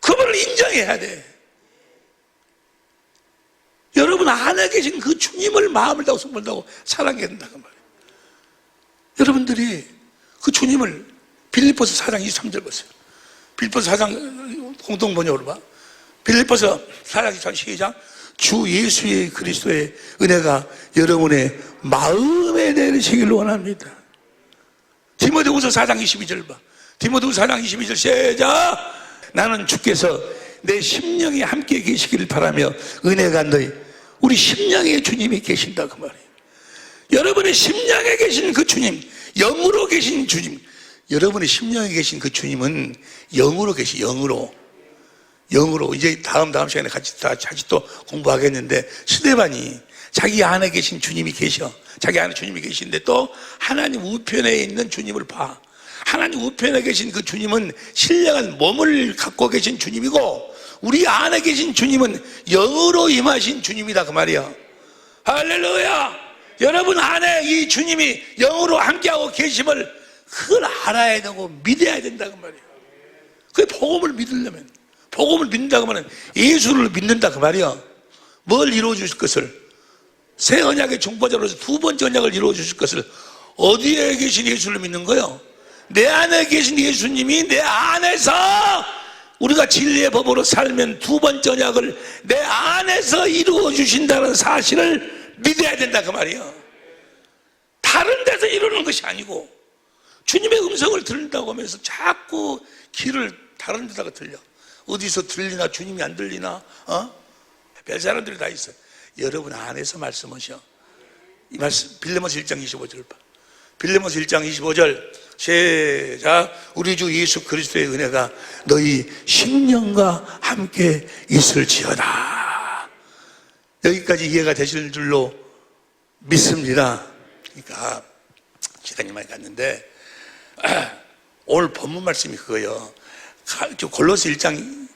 그분을 인정해야 돼. 여러분 안에 계신 그 주님을 마음을 다하고 손을 다하고 사랑해야 된다 그 말이에요. 여러분들이 그 주님을 빌립보서 4장 23절 보세요. 빌립보서 4장 공동번역으로 봐. 빌립보서 4장 23절 시작. 주 예수의 그리스도의 은혜가 여러분의 마음에 내리시길 원합니다. 디모데후서 4장 22절 봐. 디모데후서 4장 22절 시작. 나는 주께서 내 심령에 함께 계시기를 바라며 은혜가 너희, 우리 심령에 주님이 계신다 그 말이에요. 여러분의 심령에 계신 그 주님, 영으로 계신 주님, 여러분의 심령에 계신 그 주님은 영으로 계시. 영으로 이제 다음 시간에 같이 또 공부하겠는데, 스데반이 자기 안에 계신 주님이 계셔. 자기 안에 주님이 계신데 또 하나님 우편에 있는 주님을 봐. 하나님 우편에 계신 그 주님은 신령한 몸을 갖고 계신 주님이고, 우리 안에 계신 주님은 영으로 임하신 주님이다 그 말이야. 할렐루야. 여러분 안에 이 주님이 영으로 함께하고 계심을 그걸 알아야 되고 믿어야 된다 그 말이야. 그 복음을 믿으려면, 복음을 믿는다고 하면 예수를 믿는다 그 말이야. 뭘 이루어 주실 것을, 새 언약의 중보자로서 두 번째 언약을 이루어 주실 것을 어디에 계신 예수를 믿는 거예요? 내 안에 계신 예수님이 내 안에서 우리가 진리의 법으로 살면 두 번째 언약을 내 안에서 이루어 주신다는 사실을 믿어야 된다 그 말이에요. 다른 데서 이루는 것이 아니고, 주님의 음성을 들린다고 하면서 자꾸 길을 다른 데다가 들려. 어디서 들리나, 주님이 안 들리나, 별 사람들이 다 있어요. 여러분 안에서 말씀하셔. 이 말씀 빌레몬서 1장 25절 봐. 빌레몬서 1장 25절 시작. 우리 주 예수 그리스도의 은혜가 너희 심령과 함께 있을지어다. 여기까지 이해가 되실 줄로 믿습니다. 그러니까 시간이 많이 갔는데 오늘 본문 말씀이 그거예요. 골로새 1장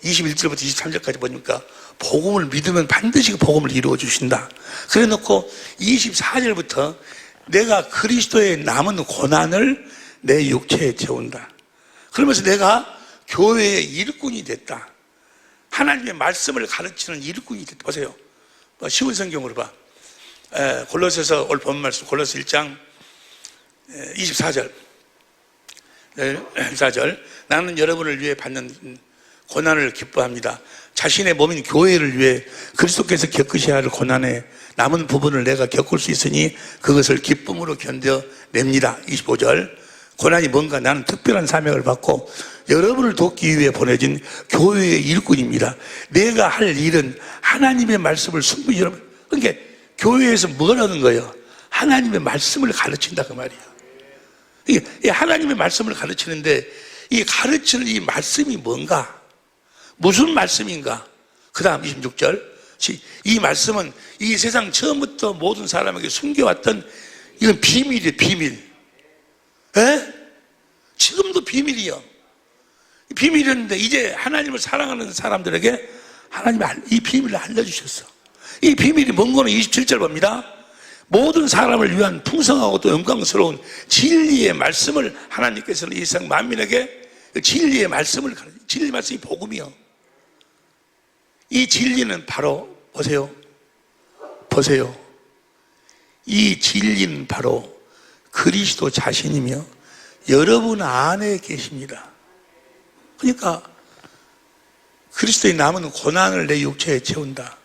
21절부터 23절까지 보니까 복음을 믿으면 반드시 그 복음을 이루어 주신다. 그래 놓고 24절부터 내가 그리스도의 남은 고난을 내 육체에 채운다. 그러면서 내가 교회의 일꾼이 됐다. 하나님의 말씀을 가르치는 일꾼이 됐다. 보세요. 쉬운 성경으로 봐. 골로새서 오늘 본 말씀 골로새 1장 24절 24절 나는 여러분을 위해 받는 고난을 기뻐합니다. 자신의 몸인 교회를 위해 그리스도께서 겪으셔야 할 고난의 남은 부분을 내가 겪을 수 있으니 그것을 기쁨으로 견뎌냅니다. 25절 고난이 뭔가? 나는 특별한 사명을 받고 여러분을 돕기 위해 보내진 교회의 일꾼입니다. 내가 할 일은 하나님의 말씀을 순분히 여러분, 그러니까 교회에서 뭘 하는 거예요? 하나님의 말씀을 가르친다 그 말이에요. 이 하나님의 말씀을 가르치는데 이 가르치는 이 말씀이 뭔가? 무슨 말씀인가? 그 다음 26절 이 말씀은 이 세상 처음부터 모든 사람에게 숨겨왔던 이건 비밀이에요. 비밀. 에? 지금도 비밀이요. 비밀이었는데 이제 하나님을 사랑하는 사람들에게 하나님이 이 비밀을 알려주셨어. 이 비밀이 뭔거는 27절 봅니다. 모든 사람을 위한 풍성하고 또 영광스러운 진리의 말씀을 하나님께서는 이 세상 만민에게 진리의 말씀을 진리 말씀이 복음이요. 이 진리는 바로 보세요. 이 진리는 바로 그리스도 자신이며 여러분 안에 계십니다. 그러니까 그리스도의 남은 고난을 내 육체에 채운다.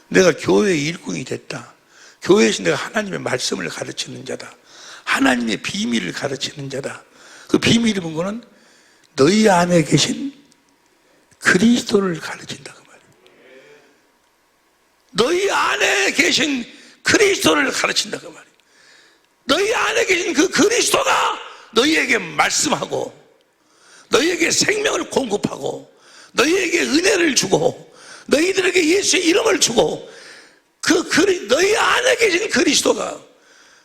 내가 교회의 일꾼이 됐다. 교회에서 내가 하나님의 말씀을 가르치는 자다. 하나님의 비밀을 가르치는 자다. 그 비밀이 뭔가는 너희 안에 계신 그리스도를 가르친다 그 말이에요. 너희 안에 계신 그리스도를 가르친다 그 말이에요. 너희 안에 계신 그 그리스도가 너희에게 말씀하고 너희에게 생명을 공급하고 너희에게 은혜를 주고 너희들에게 예수의 이름을 주고 너희 안에 계신 그리스도가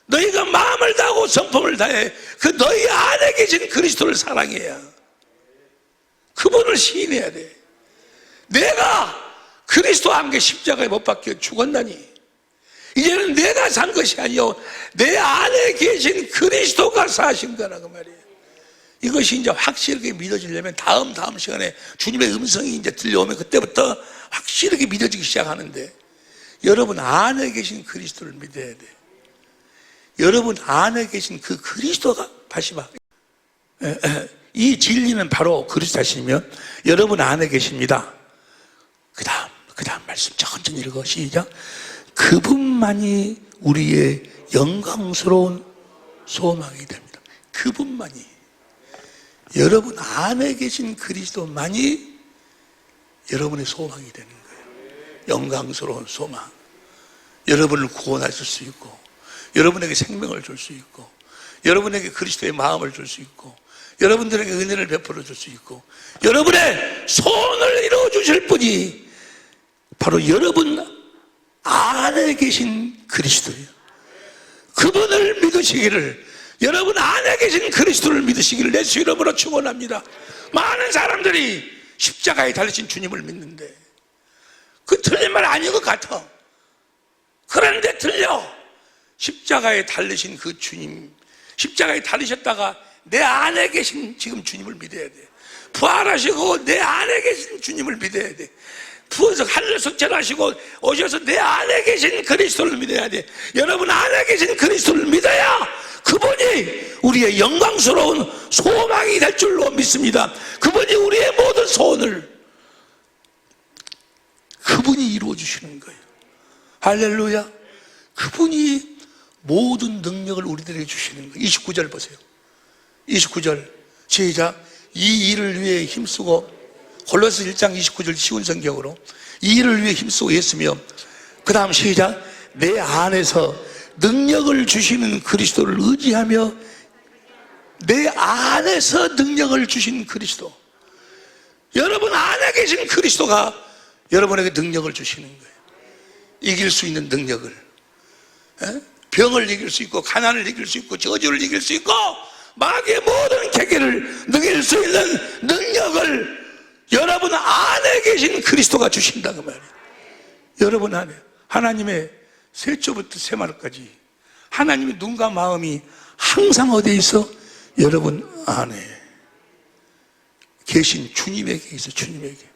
너희가 마음을 다하고 성품을 다해 그 너희 안에 계신 그리스도를 사랑해야 그분을 시인해야 돼. 내가 그리스도와 함께 십자가에 못 박혀 죽었나니 이제는 내가 산 것이 아니요 내 안에 계신 그리스도가 사신 거라고 말이에요. 이것이 이제 확실하게 믿어지려면 다음 시간에 주님의 음성이 이제 들려오면 그때부터 확실하게 믿어지기 시작하는데 여러분 안에 계신 그리스도를 믿어야 돼. 여러분 안에 계신 그 그리스도가 다시 봐. 이 진리는 바로 그리스도 자신이며 여러분 안에 계십니다. 그 다음 말씀 천천히 읽어. 시작. 그분만이 우리의 영광스러운 소망이 됩니다. 그분만이. 여러분 안에 계신 그리스도만이 여러분의 소망이 되는 거예요. 영광스러운 소망. 여러분을 구원하실 수 있고 여러분에게 생명을 줄 수 있고 여러분에게 그리스도의 마음을 줄 수 있고 여러분들에게 은혜를 베풀어 줄 수 있고 여러분의 소원을 이루어 주실 분이 바로 여러분 안에 계신 그리스도예요. 그분을 믿으시기를 여러분 안에 계신 그리스도를 믿으시기를 예수 이름으로 축원합니다. 많은 사람들이 십자가에 달리신 주님을 믿는데 그 틀린 말 아닌 것 같아. 그런데 틀려. 십자가에 달리신 그 주님, 십자가에 달리셨다가 내 안에 계신 지금 주님을 믿어야 돼. 부활하시고 내 안에 계신 주님을 믿어야 돼. 부어서 하늘 석천하시고 오셔서 내 안에 계신 그리스도를 믿어야 돼. 여러분 안에 계신 그리스도를 믿어야 그분이 우리의 영광스러운 소망이 될 줄로 믿습니다. 그분이 우리의 모든 소원을 그분이 이루어 주시는 거예요. 할렐루야. 그분이 모든 능력을 우리들에게 주시는 거예요. 29절 보세요. 29절 시작. 이 일을 위해 힘쓰고 골로새 1장 29절 쉬운 성경으로 이 일을 위해 힘쓰고 있으며 그 다음 시작. 내 안에서 능력을 주시는 그리스도를 의지하며 내 안에서 능력을 주신 그리스도 여러분 안에 계신 그리스도가 여러분에게 능력을 주시는 거예요. 이길 수 있는 능력을 병을 이길 수 있고 가난을 이길 수 있고 저주를 이길 수 있고 마귀의 모든 계계를 이길 수 있는 능력을 여러분 안에 계신 그리스도가 주신다 그 말이에요. 여러분 안에 하나님의 세초부터 세마르까지 하나님의 눈과 마음이 항상 어디에 있어? 여러분 안에 계신 주님에게 있어. 주님에게.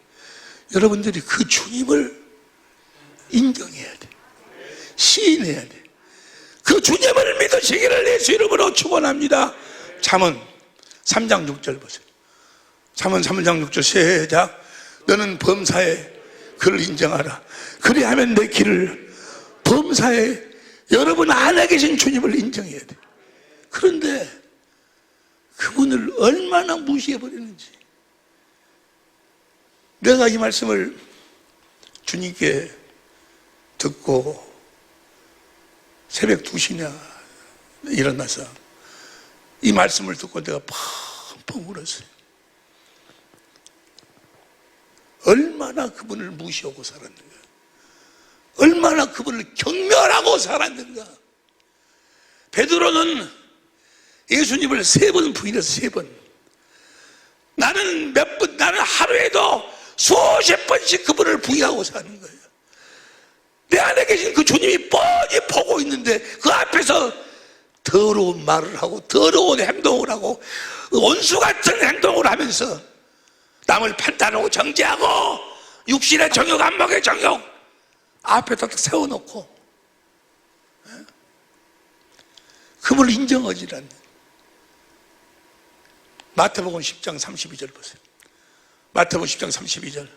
여러분들이 그 주님을 인정해야 돼. 시인해야 돼. 그 주님을 믿으시기를 예수 이름으로 축원합니다. 잠언 3장 6절 보세요. 잠언 3장 6절 시작. 너는 범사에 그를 인정하라. 그리하면 내 길을 범사에 여러분 안에 계신 주님을 인정해야 돼. 그런데 그분을 얼마나 무시해버리는지. 내가 이 말씀을 주님께 듣고 새벽 2시나 일어나서 이 말씀을 듣고 내가 펑펑 울었어요. 얼마나 그분을 무시하고 살았는가. 얼마나 그분을 경멸하고 살았는가. 베드로는 예수님을 3번 부인해서 3번. 나는 나는 하루에도 수십 번씩 그분을 부인하고 사는 거예요. 내 안에 계신 그 주님이 뻔히 보고 있는데 그 앞에서 더러운 말을 하고 더러운 행동을 하고 원수 같은 행동을 하면서 남을 판단하고 정죄하고 육신의 정욕, 안목의 정욕 앞에 딱 세워놓고 그분을 인정하지 않는. 마태복음 10장 32절 보세요. 마태복음 10장 32절.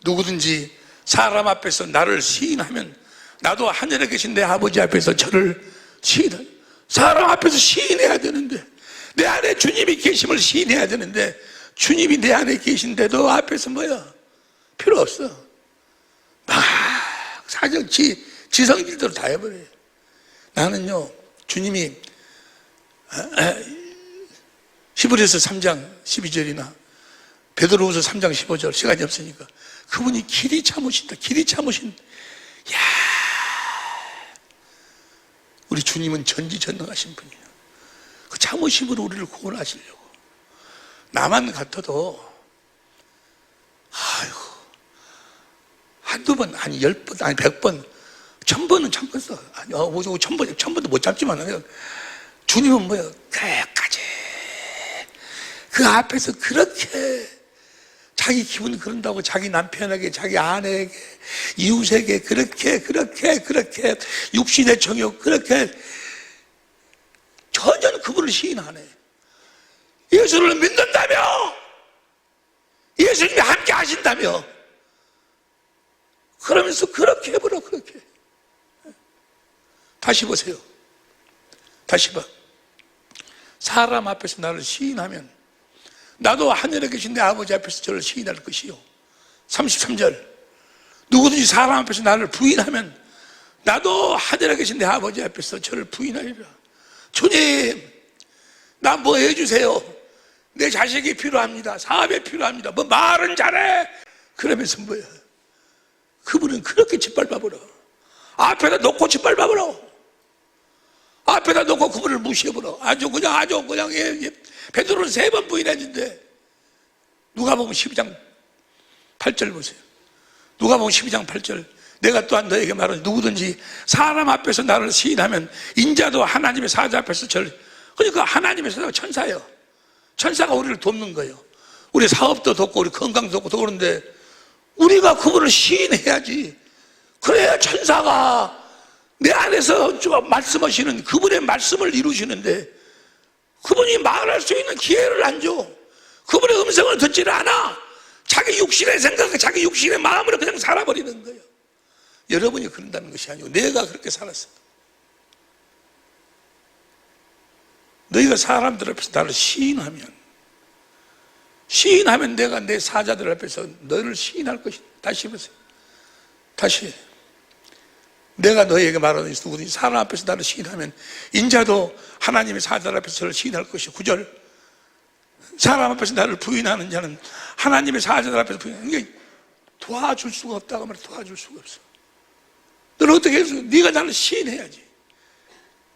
누구든지 사람 앞에서 나를 시인하면 나도 하늘에 계신 내 아버지 앞에서 저를 시인하라. 사람 앞에서 시인해야 되는데, 내 안에 주님이 계심을 시인해야 되는데, 주님이 내 안에 계신데도 앞에서 뭐야? 필요 없어. 막 사정 지성질대로 다 해버려요. 나는요, 주님이 히브리서 3장 12절이나 베드로후서 3장 15절, 시간이 없으니까 그분이 길이 참으신다. 길이 참으신. 야, 우리 주님은 전지전능하신 분이에요. 그 참으심으로 우리를 구원하시려고. 나만 같아도 아이고, 한두 번, 아니 10번, 아니 100번, 1000번은 참겠어. 아니, 1000번도 못 참지만 주님은 뭐야? 끝까지 그 앞에서 그렇게 자기 기분 그런다고 자기 남편에게, 자기 아내에게, 이웃에게 그렇게 육신의 정욕 그렇게 전혀 그분을 시인하네. 예수를 믿는다며, 예수님이 함께 하신다며, 그러면서 그렇게 해보라. 그렇게. 다시 보세요. 다시 봐. 사람 앞에서 나를 시인하면 나도 하늘에 계신 내 아버지 앞에서 저를 시인할 것이요. 33절. 누구든지 사람 앞에서 나를 부인하면 나도 하늘에 계신 내 아버지 앞에서 저를 부인하리라. 주님, 나 뭐 해주세요. 내 자식이 필요합니다. 사업이 필요합니다. 뭐 말은 잘해. 그러면서 뭐야? 그분은 그렇게 짓밟아버려. 앞에다 놓고 짓밟아버려. 앞에다 놓고 그분을 무시해버려. 아주 그냥 베드로는 3번 부인했는데, 누가복음 12장 8절 보세요. 누가복음 12장 8절. 내가 또한 너에게 말하니 누구든지 사람 앞에서 나를 시인하면 인자도 하나님의 사자 앞에서 저를. 그러니까 하나님의 사자가 천사예요. 천사가 우리를 돕는 거예요. 우리 사업도 돕고 우리 건강도 돕고 그러는데 우리가 그분을 시인해야지. 그래야 천사가 내 안에서 말씀하시는 그분의 말씀을 이루시는데, 그분이 말할 수 있는 기회를 안 줘. 그분의 음성을 듣지를 않아. 자기 육신의 생각, 자기 육신의 마음으로 그냥 살아버리는 거예요. 여러분이 그런다는 것이 아니고 내가 그렇게 살았어. 너희가 사람들 앞에서 나를 시인하면 내가 내 사자들 앞에서 너를 시인할 것이다. 다시 보세요. 다시. 내가 너희에게 말하는 누구든지 사람 앞에서 나를 시인하면 인자도 하나님의 사자들 앞에서 저를 시인할 것이요. 9절. 사람 앞에서 나를 부인하는 자는 하나님의 사자들 앞에서 부인하는 게 도와줄 수가 없다고 말해. 도와줄 수가 없어. 너는 어떻게 해서 네가 나를 시인해야지.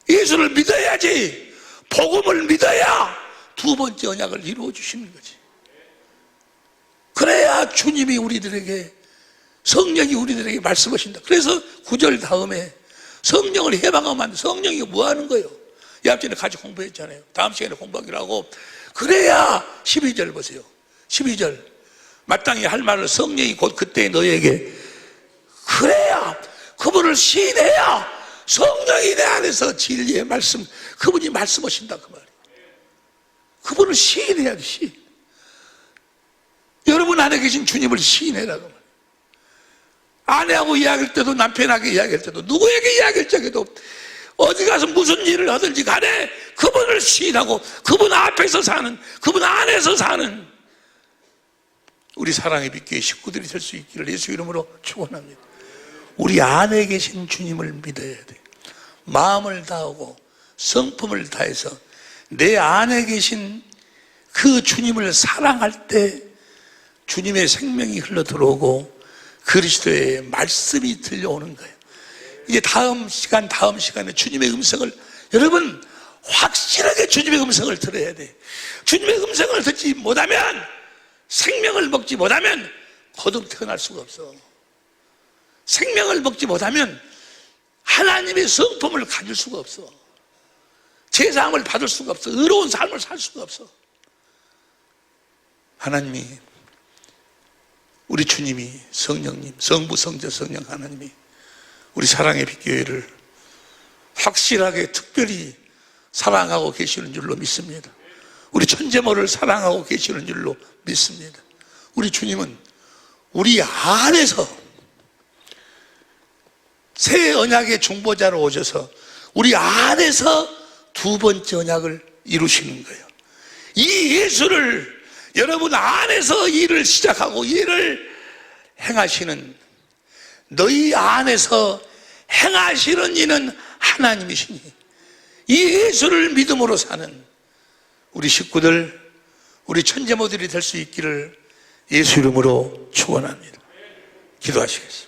예수를 믿어야지. 복음을 믿어야 두 번째 언약을 이루어 주시는 거지. 그래야 주님이 우리들에게, 성령이 우리들에게 말씀하신다. 그래서 9절 다음에 성령을 해방하면 안 돼. 성령이 뭐 하는 거예요? 이 앞전에 같이 공부했잖아요. 다음 시간에 공부하기로 하고. 그래야 12절 보세요. 12절. 마땅히 할 말을 성령이 곧 그때 너에게. 그래야, 그분을 시인해야 성령이 내 안에서 진리의 말씀, 그분이 말씀하신다 그 말이에요. 그분을 시인해야 돼. 시인. 여러분 안에 계신 주님을 시인해라고 말이에요. 아내하고 이야기할 때도, 남편하고 이야기할 때도, 누구에게 이야기할 적에도, 어디 가서 무슨 일을 하든지 간에 그분을 시인하고 그분 앞에서 사는, 그분 안에서 사는 우리 사랑의 빛교회 식구들이 될 수 있기를 예수 이름으로 축원합니다. 우리 안에 계신 주님을 믿어야 돼. 마음을 다하고 성품을 다해서 내 안에 계신 그 주님을 사랑할 때 주님의 생명이 흘러 들어오고 그리스도의 말씀이 들려오는 거예요. 이제 다음 시간에 주님의 음성을, 여러분 확실하게 주님의 음성을 들어야 돼. 주님의 음성을 듣지 못하면, 생명을 먹지 못하면 거듭 태어날 수가 없어. 생명을 먹지 못하면 하나님의 성품을 가질 수가 없어. 제사함을 받을 수가 없어. 의로운 삶을 살 수가 없어. 하나님이 우리 주님이 성령님, 성부, 성자, 성령 하나님이 우리 사랑의 빛교회를 확실하게 특별히 사랑하고 계시는 줄로 믿습니다. 우리 천재모를 사랑하고 계시는 줄로 믿습니다. 우리 주님은 우리 안에서 새 언약의 중보자로 오셔서 우리 안에서 두 번째 언약을 이루시는 거예요. 이 예수를 여러분 안에서 일을 시작하고 일을 행하시는, 너희 안에서 행하시는 이는 하나님이시니 이 예수를 믿음으로 사는 우리 식구들, 우리 천재모들이 될 수 있기를 예수 이름으로 축원합니다. 기도하시겠습니다.